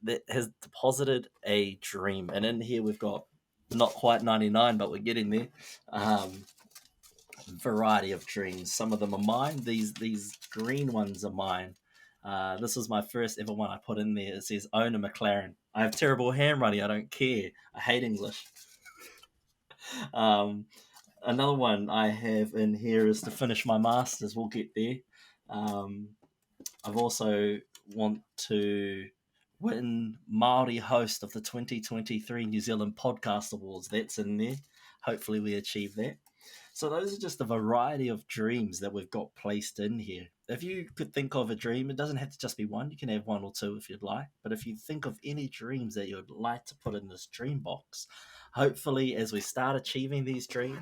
S1: That has deposited a dream, and in here we've got not quite 99, but we're getting there. Um, Variety of dreams. Some of them are mine. These green ones are mine. This was my first ever one I put in there. It says own a McLaren. I have terrible handwriting. I don't care. I hate English. Um, Another one I have in here is to finish my masters. We'll get there. Um, I've also want to win Maori host of the 2023 New Zealand Podcast Awards. That's in there. Hopefully, we achieve that. So those are just a variety of dreams that we've got placed in here. If you could think of a dream, it doesn't have to just be one. You can have one or two if you'd like. But if you think of any dreams that you'd like to put in this dream box, hopefully as we start achieving these dreams,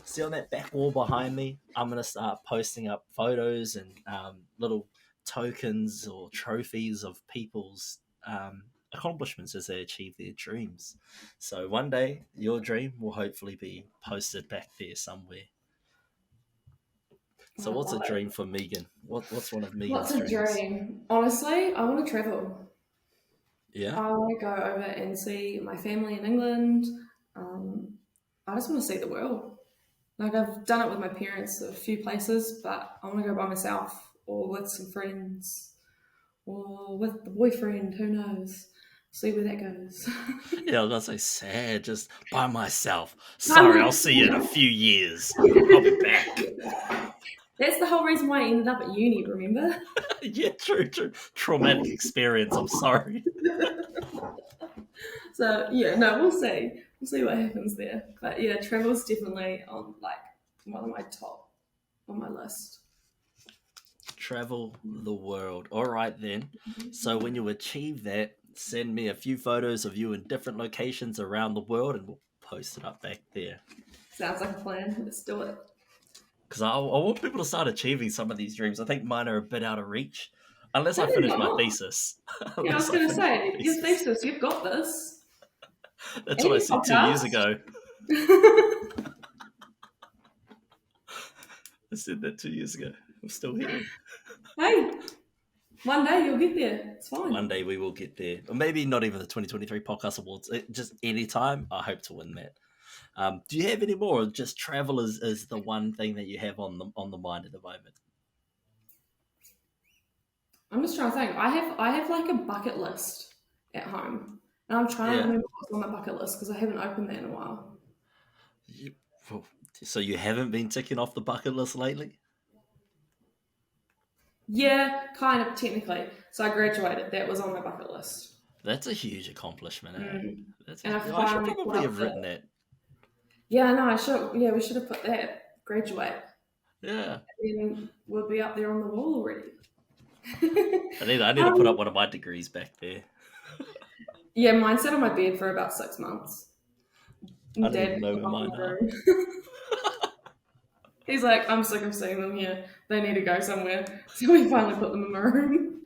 S1: see on that back wall behind me, I'm going to start posting up photos and little tokens or trophies of people's accomplishments as they achieve their dreams. So one day, your dream will hopefully be posted back there somewhere.
S2: I
S1: So, what's a
S2: love it.
S1: dream for Megan? What's one of
S2: What's
S1: Megan's
S2: a
S1: dreams?
S2: dream? Honestly, I want to travel.
S1: Yeah.
S2: I want to go over and see my family in England. Um, I just want to see the world. Like I've done it with my parents at a few places, but I want to go by myself or with some friends or with the boyfriend. Who knows? See where that goes.
S1: Yeah, I was gonna say sad, just by myself.
S2: By
S1: Sorry, I'll see you in a
S2: myself.
S1: few years. I'll be back.
S2: That's the whole reason why I ended up at uni. Remember?
S1: Yeah, true. Traumatic experience. I'm sorry.
S2: So yeah, no, we'll see. We'll see what happens there. But yeah, travel's definitely on like one of my top on my list.
S1: Travel the world. All right then. So when you achieve that, send me a few photos of you in different locations around the world, and we'll post it up back there.
S2: Sounds like a plan. Let's do it.
S1: Because I want people to start achieving some of these dreams. I think mine are a bit out of reach, unless
S2: No,
S1: I
S2: they're
S1: finish my
S2: not.
S1: thesis.
S2: Yeah, I was
S1: Unless I
S2: going to
S1: finish my
S2: say, your
S1: thesis.
S2: thesis, you've got this.
S1: That's
S2: And
S1: what I
S2: your
S1: said 2 years
S2: podcast.
S1: ago. I said that 2 years ago. I'm still here.
S2: Hey, one day you'll get there. It's
S1: One
S2: fine.
S1: day we will get there. Or maybe not even the 2023 Podcast Awards. Just any time, I hope to win that. Do you have any more? Or just travel is the one thing that you have on the mind at the moment?
S2: I'm just trying to think. I have like a bucket list at home. And I'm trying to
S1: Yeah.
S2: remember what's on my bucket list because I haven't opened that in a while.
S1: You- so you haven't been ticking off the bucket list lately?
S2: Yeah, kind of technically. So I graduated. That was on my bucket list.
S1: That's a huge accomplishment, eh?
S2: Mm.
S1: That's
S2: And I
S1: I should
S2: finally put
S1: probably
S2: up
S1: have
S2: the.
S1: written that.
S2: Yeah, no, I should. Yeah, we should have put that. Graduate.
S1: Yeah.
S2: Then we'll be up there on the wall already.
S1: I need to put up
S2: um,
S1: one of my degrees back there.
S2: yeah, mine sat on my bed for about 6 months.
S1: I
S2: And
S1: don't
S2: Dad
S1: even
S2: put
S1: know
S2: them
S1: where
S2: up in
S1: mine
S2: the
S1: are.
S2: room. He's like, I'm sick of seeing them here. They need to go somewhere. So we finally put them in my room.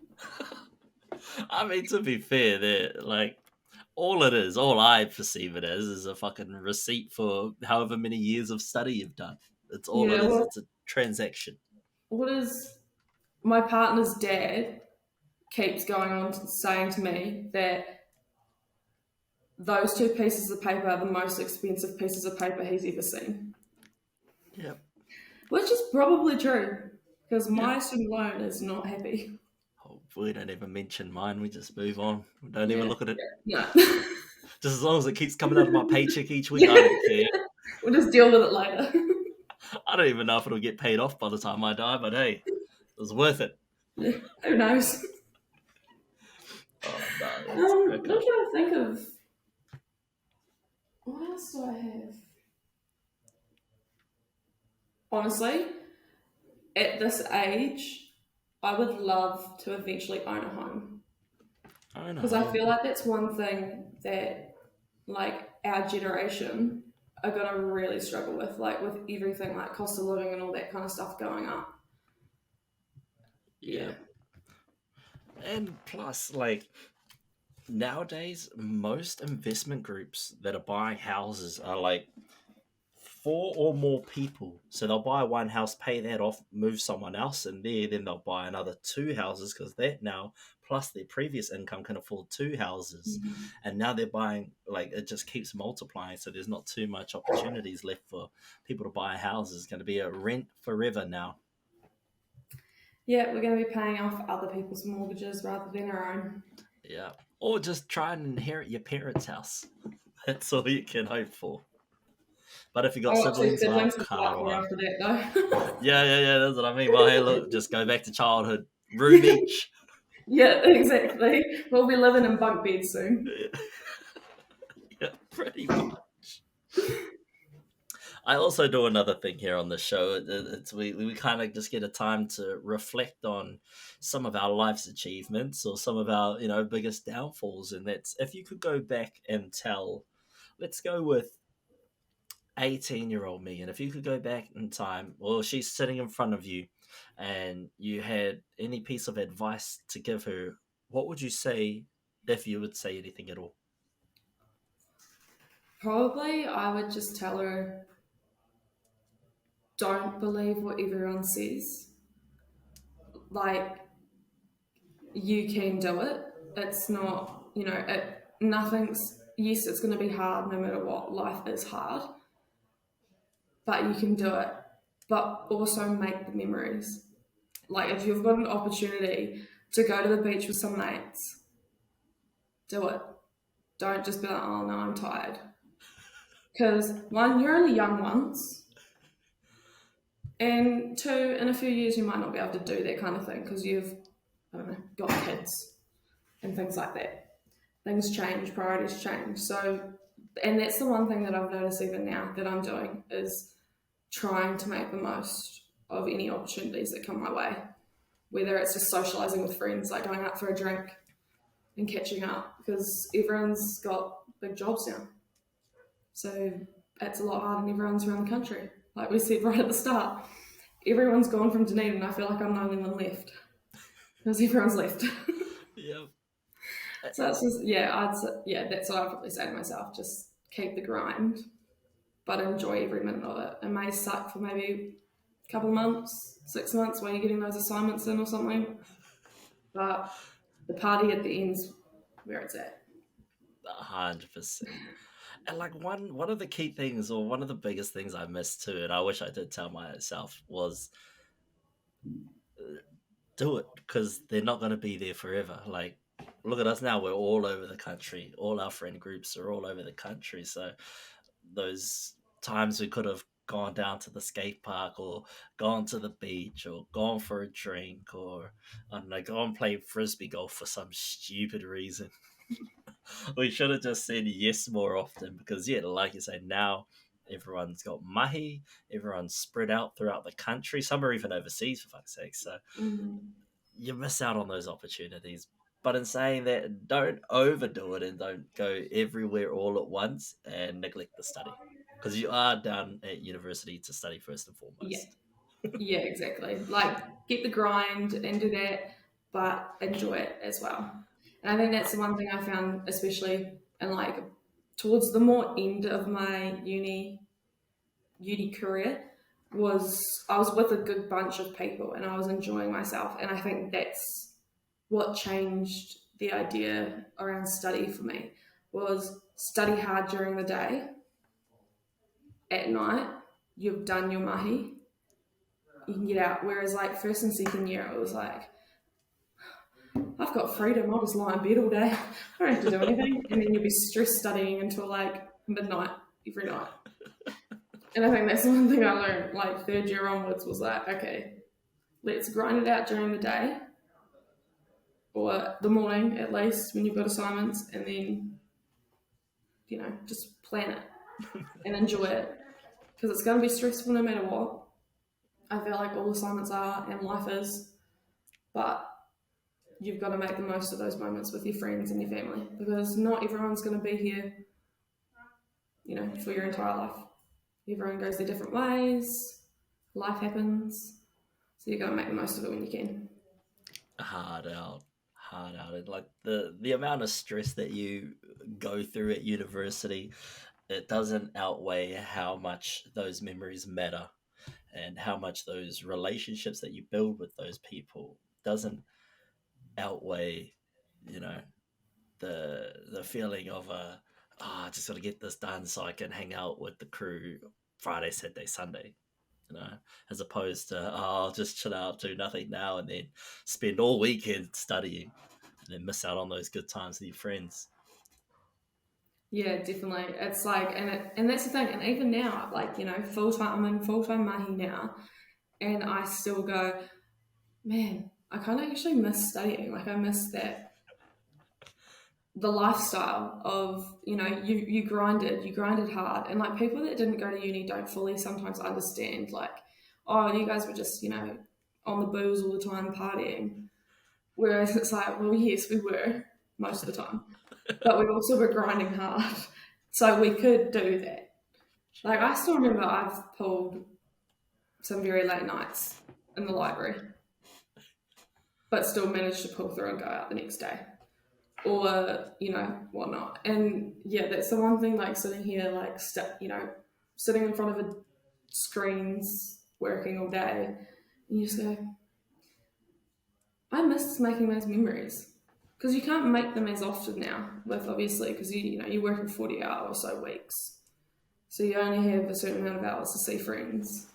S1: I mean, to be fair, they're like all I perceive it as is a fucking receipt for however many years of study you've done. It's all it
S2: Yeah,
S1: is.
S2: well,
S1: It's a transaction.
S2: what is my partner's dad keeps going on saying to me that those two pieces of paper are the most expensive pieces of paper he's ever seen.
S1: Yep.
S2: Which is probably true because
S1: Yep.
S2: my student loan is not happy.
S1: Oh, we don't even mention mine. We just move on. We don't even
S2: Yeah,
S1: look at it.
S2: no.
S1: Just as long as it keeps coming out of my paycheck each week, I
S2: Yeah,
S1: don't care.
S2: we'll just deal with it later.
S1: I don't even know if it'll get paid off by the time I die, but hey, it was worth it.
S2: Yeah, who knows?
S1: Oh no, it's crack
S2: I'm
S1: up.
S2: trying to think of what else do I have? Honestly, at this age, I would love to eventually own a home
S1: I don't
S2: because I
S1: know.
S2: feel like that's one thing that, like, our generation are gonna really struggle with, like, with everything, like cost of living and all that kind of stuff going up.
S1: Yeah.
S2: Yeah.
S1: And plus, like, nowadays, most investment groups that are buying houses are like four or more people. So they'll buy one house, pay that off, move someone else in there, then they'll buy another two houses because that now, plus their previous income, can afford two houses.
S2: Mhm.
S1: And now they're buying, like, it just keeps multiplying. So there's not too much opportunities left for people to buy houses. It's going to be a rent forever now.
S2: Yeah, we're going to be paying off other people's mortgages rather than our own.
S1: Yeah. Or just try and inherit your parents' house. That's all you can hope for. But if you got
S2: I got two
S1: siblings, well,
S2: siblings to
S1: can't
S2: fight for
S1: one.
S2: after that, though.
S1: Yeah, that's what I mean. Well, hey, look, just go back to childhood. Room each.
S2: Yeah, exactly. We'll be living in bunk beds soon.
S1: Yeah, pretty much. I also do another thing here on the show. It's we kind of just get a time to reflect on some of our life's achievements or some of our biggest downfalls, and that's if you could go back and tell. Let's go with 18-year-old Megan. If you could go back in time, well, she's sitting in front of you, and you had any piece of advice to give her, what would you say if you would say anything at all?
S2: Probably I would just tell her don't believe what everyone says. Like, you can do it. It's not. yes, it's going to be hard no matter what. Life is hard, but you can do it. But also make the memories. Like if you've got an opportunity to go to the beach with some mates, do it. Don't just be like, oh no, I'm tired. Because one, you're only young once, and two, in a few years you might not be able to do that kind of thing because you've, I don't know, got kids and things like that. Things change, priorities change. So, and that's the one thing that I've noticed even now that I'm doing is trying to make the most of any opportunities that come my way. Whether it's just socialising with friends, like going out for a drink and catching up, because everyone's got big jobs now. So it's a lot harder than everyone's around the country. Like we said right at the start, everyone's gone from Dunedin and I feel like I'm the only one left because everyone's left.
S1: Yep.
S2: So it's just, that's what I'd probably say to myself. Just keep the grind, but enjoy every minute of it. It may suck for maybe a couple of months, 6 months while you're getting those assignments in or something, but the party at the end's where it's at.
S1: 100%. And like one of the key things, or one of the biggest things I missed too, and I wish I did tell myself, was do it, because they're not going to be there forever. Like, look at us now, we're all over the country, all our friend groups are all over the country. So those times we could have gone down to the skate park or gone to the beach or gone for a drink, or I don't know, go and play frisbee golf for some stupid reason. We should have just said yes more often, because yeah, like you say, now everyone's got mahi, everyone's spread out throughout the country, some are even overseas for fuck's sake. So you miss out on those opportunities. But in saying that, don't overdo it and don't go everywhere all at once and neglect the study, because you are down at university to study first and
S2: Yeah,
S1: foremost.
S2: yeah, exactly. Like get the grind and do that, but enjoy it as well. And I think that's the one thing I found, especially in like towards the more end of my uni career, was I was with a good bunch of people and I was enjoying myself. And I think that's what changed the idea around study for me, was study hard during the day. At night, you've done your mahi, you can get out. Whereas like first and second year, it was like, I've got freedom, I'll just lie in bed all day. I don't have to do anything. And then you'll be stressed studying until like midnight every night. And I think that's the one thing I learned, like third year onwards, was like, okay, let's grind it out during the day or the morning at least when you've got assignments, and then, just plan it and enjoy it, because it's going to be stressful no matter what. I feel like all assignments are and life is, but you've got to make the most of those moments with your friends and your family, because not everyone's going to be here, for your entire life. Everyone goes their different ways. Life happens. So you've got to make the most of it when you can.
S1: Hard out. And like the amount of stress that you go through at university, it doesn't outweigh how much those memories matter, and how much those relationships that you build with those people doesn't outweigh, you know, the feeling of I just got to get this done so I can hang out with the crew Friday, Saturday, Sunday, as opposed to I'll just chill out, do nothing now, and then spend all weekend studying, and then miss out on those good times with your friends.
S2: Yeah, definitely. It's like, and that's the thing. And even now, like, full time, I'm in full time mahi now, and I still go, man, I kind of actually miss studying. Like, I miss the lifestyle of, you grinded hard. And like people that didn't go to uni don't fully sometimes understand, like, oh, you guys were just, on the booze all the time partying. Whereas it's like, well, yes, we were most of the time, but we also were grinding hard. So we could do that. Like, I still remember I've pulled some very late nights in the library, but still managed to pull through and go out the next day, or whatnot. And yeah, that's the one thing, like sitting here, like sitting in front of a screens working all day, and you just go, I miss making those memories, because you can't make them as often now, with obviously, because you work in 40-hour or so weeks. So you only have a certain amount of hours to see friends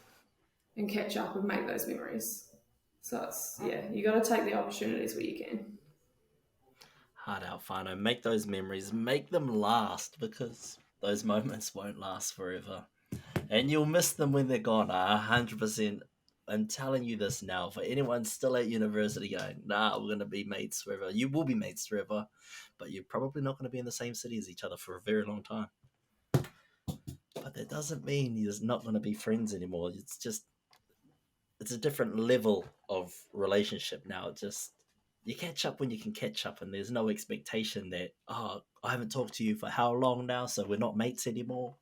S2: and catch up and make those memories. So it's, you got to take the opportunities where you can.
S1: Hard out, Fano. Make those memories, make them last, because those moments won't last forever. And you'll miss them when they're gone. 100%. I'm telling you this now. For anyone still at university going, nah, we're going to be mates forever. You will be mates forever, but you're probably not going to be in the same city as each other for a very long time. But that doesn't mean you're not going to be friends anymore. It's a different level of relationship now. You catch up when you can catch up, and there's no expectation that, I haven't talked to you for how long now, so we're not mates anymore.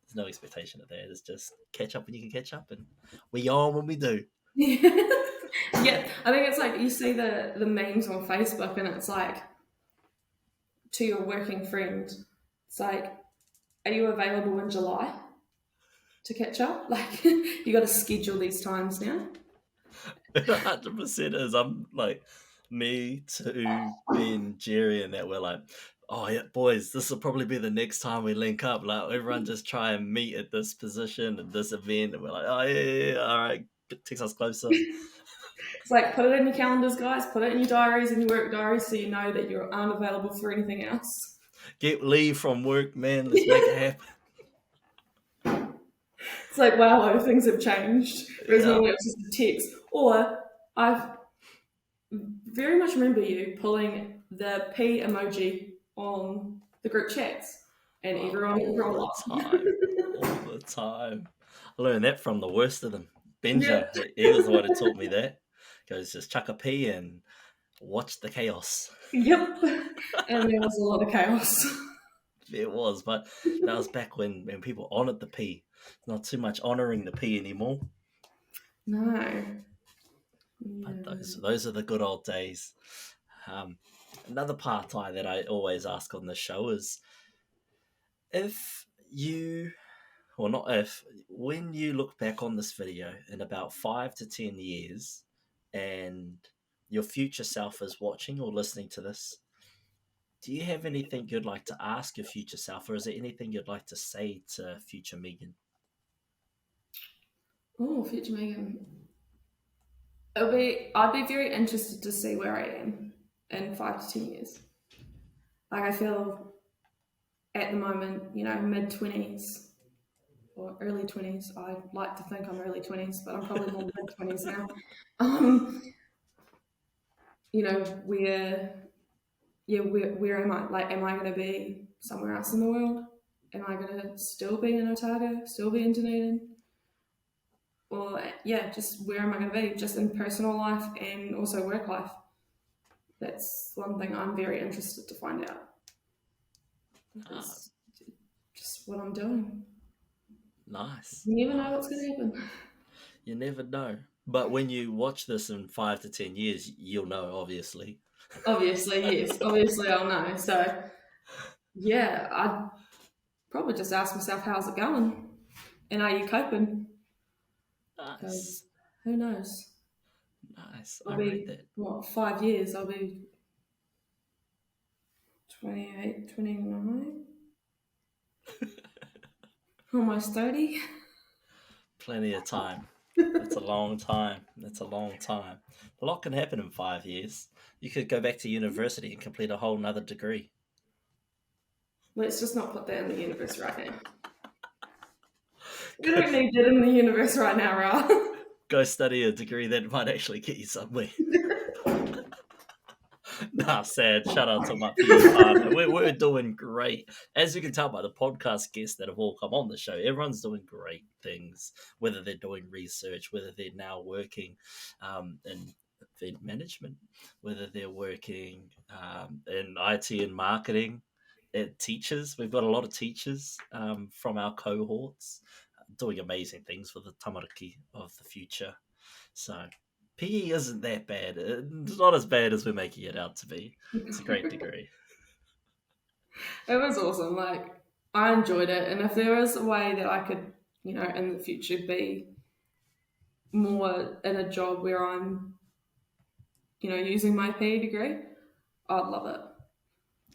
S1: There's no expectation of that. It's just catch up when you can catch up, and we yawn when we do.
S2: Yeah, I think it's like you see the memes on Facebook, and it's like, to your working friend, it's like, are you available in July to catch up? Like, you got to schedule these times now.
S1: 100% is. I'm like, me too, Ben, Jerry, and that we're like, oh yeah, boys, this will probably be the next time we link up. Like, everyone just try and meet at this position and this event, and we're like, oh yeah, all right, takes us closer.
S2: It's like, put it in your calendars, guys. Put it in your diaries and your work diaries, so you know that you're unavailable for anything else.
S1: Get leave from work, man. Let's make it happen.
S2: It's like, wow, things have changed. Whereas normally it's just a text. Or I very much remember you pulling the P emoji on the group chats, and everyone would roll up.
S1: All the time. I learned that from the worst of them. Benja, he was the one who taught me that. Goes, just chuck a P and watch the chaos.
S2: Yep. And there was a lot of chaos.
S1: It was, but that was back when people honoured the P. Not too much honouring the P anymore.
S2: No.
S1: But those are the good old days. Another part that I always ask on the show is, when you look back on this video in about 5 to 10 years and your future self is watching or listening to this, do you have anything you'd like to ask your future self, or is there anything you'd like to say to future Megan?
S2: Oh, future Megan. I'd be very interested to see where I am in 5 to 10 years. Like, I feel at the moment, mid-20s or early 20s. I like to think I'm early 20s, but I'm probably more mid-20s now. Where am I? Like, am I going to be somewhere else in the world? Am I going to still be in Otago, still be in Dunedin? Or, just where am I going to be? Just in personal life and also work life. That's one thing I'm very interested to find out. It's just what I'm doing.
S1: Nice.
S2: You never know what's going to happen.
S1: You never know. But when you watch this in 5 to 10 years, you'll know, obviously.
S2: Obviously, yes. Obviously, I'll know. So, I'd probably just ask myself, how's it going? And are you coping?
S1: Nice.
S2: Who knows?
S1: Nice.
S2: I'll be, 5 years? I'll be 28, 29? Almost 30?
S1: Plenty of time. That's a long time. A lot can happen in 5 years. You could go back to university and complete a whole nother degree.
S2: Let's just not put that in the universe right now. We don't need it in the universe right now, Ra.
S1: Go study a degree that might actually get you somewhere. Nah, sad. Shout out to my PE partner. We're doing great. As you can tell by the podcast guests that have all come on the show, everyone's doing great things, whether they're doing research, whether they're now working in event management, whether they're working in IT and marketing, teachers. We've got a lot of teachers from our cohorts doing amazing things for the tamariki of the future. So PE isn't that bad. It's not as bad as we're making it out to be. It's a great degree.
S2: It was awesome. Like, I enjoyed it. And if there was a way that I could, in the future be more in a job where I'm, using my PE degree, I'd love it.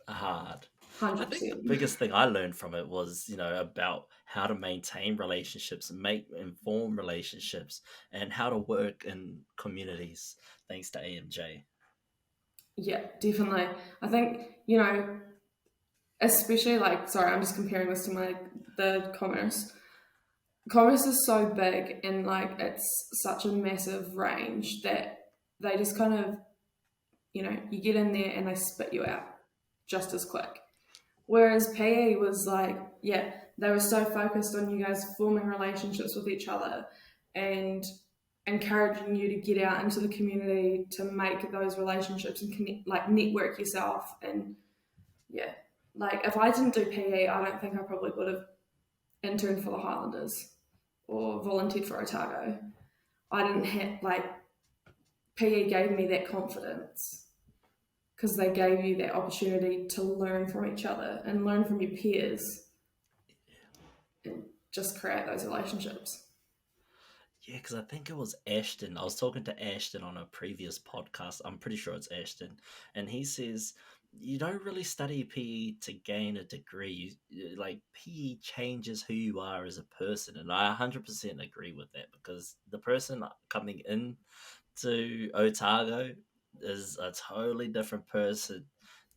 S1: Hard. I think the
S2: 100%.
S1: biggest thing I learned from it was, about how to maintain relationships and make informed relationships and how to work in communities, thanks to AMJ.
S2: Yeah, definitely. I think, especially like, sorry, I'm just comparing this to the commerce. Commerce is so big and like it's such a massive range that they just kind of, you get in there and they spit you out just as quick. Whereas PE was like, yeah, they were so focused on you guys forming relationships with each other and encouraging you to get out into the community to make those relationships and connect, like network yourself. And yeah, like if I didn't do PE, I don't think I probably would have interned for the Highlanders or volunteered for Otago. I didn't have, like, PE gave me that confidence because they gave you that opportunity to learn from each other and learn from your peers and just create those relationships.
S1: Yeah, because I think it was Ashton. I was talking to Ashton on a previous podcast. I'm pretty sure it's Ashton. And he says, you don't really study PE to gain a degree. Like, PE changes who you are as a person. And I 100% agree with that because the person coming in to Otago is a totally different person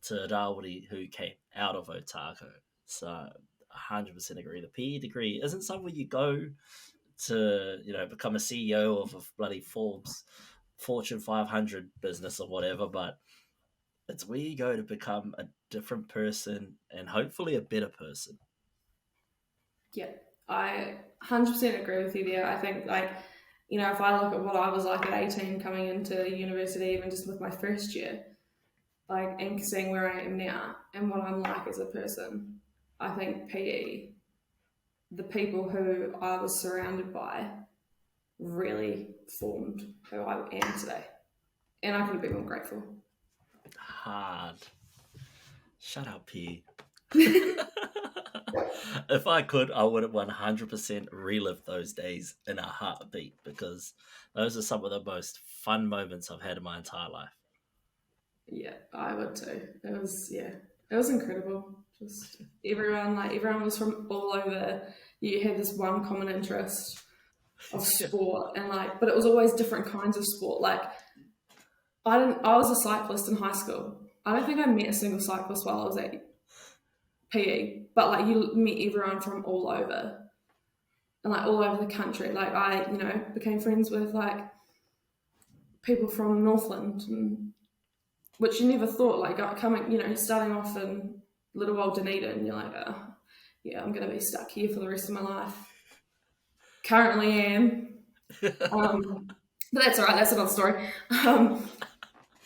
S1: to Rawiri who came out of Otago. So, 100% agree. The PE degree isn't somewhere you go to become a CEO of a bloody Fortune 500 business or whatever, but it's where you go to become a different person and hopefully a better person.
S2: Yeah, I 100% agree with you there. I think, like, if I look at what I was like at 18 coming into university, even just with my first year, like, and seeing where I am now and what I'm like as a person, I think PE, the people who I was surrounded by, really formed who I am today. And I couldn't be more grateful.
S1: Hard. Shut up, P. If I could, I would 100% relive those days in a heartbeat because those are some of the most fun moments I've had in my entire life.
S2: Yeah, I would too. It was incredible. Just everyone was from all over. You had this one common interest of sport, and like, but it was always different kinds of sport. Like, I was a cyclist in high school. I don't think I met a single cyclist while I was at PE, but like you met everyone from all over and like all over the country. Like I, became friends with like people from Northland, which you never thought, like coming, starting off in little old Dunedin, you're like, oh, yeah, I'm going to be stuck here for the rest of my life. Currently am. But that's all right. That's another story.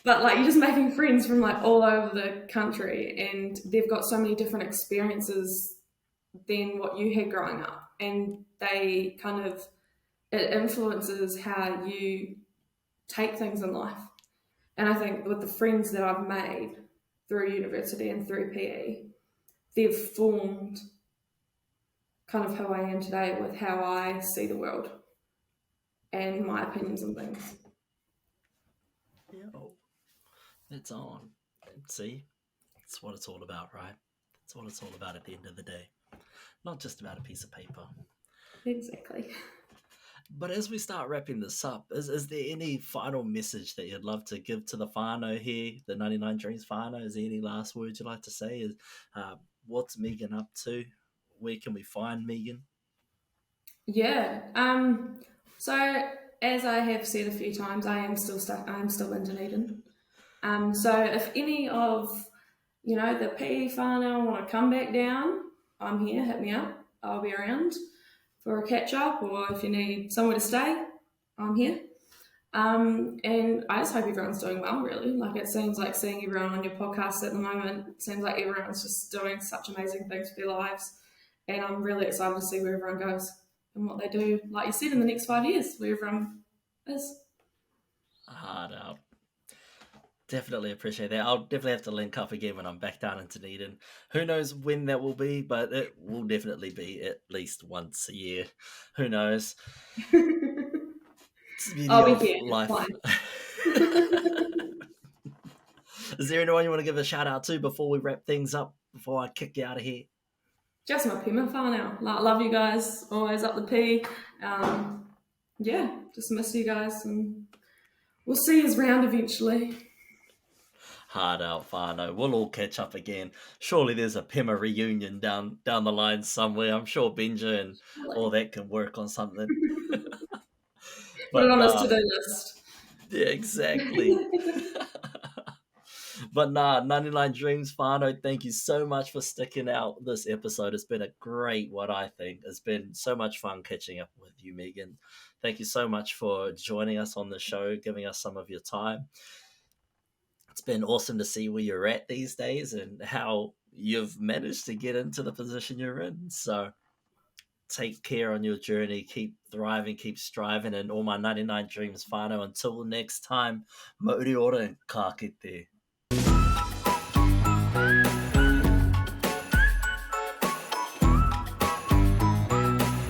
S2: But like you're just making friends from like all over the country, and they've got so many different experiences than what you had growing up, and they kind of it influences how you take things in life. And I think with the friends that I've made through university and through PE, they've formed kind of who I am today with how I see the world and my opinions on things.
S1: Yo, it's on. See, that's what it's all about, right? That's what it's all about at the end of the day. Not just about a piece of paper.
S2: Exactly.
S1: But as we start wrapping this up, is there any final message that you'd love to give to the whānau here, the 99 Dreams whānau? Is there any last words you'd like to say? What's Megan up to? Where can we find Megan?
S2: Yeah. So as I have said a few times, I am still stuck. I'm still in Dunedin. So if any of the PE whānau want to come back down, I'm here. Hit me up. I'll be around for a catch up, or if you need somewhere to stay, I'm here. And I just hope everyone's doing well, really. Like, it seems like seeing everyone on your podcast at the moment, it seems like everyone's just doing such amazing things for their lives. And I'm really excited to see where everyone goes and what they do, like you said, in the next 5 years, where everyone is.
S1: Hard out. Definitely appreciate that. I'll definitely have to link up again when I'm back down in Dunedin. Who knows when that will be, but it will definitely be at least once a year. Who knows?
S2: I'll be here.
S1: Life. Is there anyone you want to give a shout out to before we wrap things up, before I kick you out of here?
S2: Just my pima whānau. Love you guys. Always up the P. Yeah, just miss you guys, and we'll see you round eventually.
S1: Hard out, whānau. We'll all catch up again. Surely there's a Pema reunion down the line somewhere. I'm sure Benja and all that can work on something.
S2: Put it
S1: But
S2: on his to-do list.
S1: yeah, exactly. But 99 Dreams, whānau, thank you so much for sticking out this episode. It's been a great one, I think. It's been so much fun catching up with you, Megan. Thank you so much for joining us on the show, giving us some of your time. It's been awesome to see where you're at these days and how you've managed to get into the position you're in. So take care on your journey, keep thriving, keep striving, and all my 99 Dreams whānau. Until next time, mauri ora and ka kite.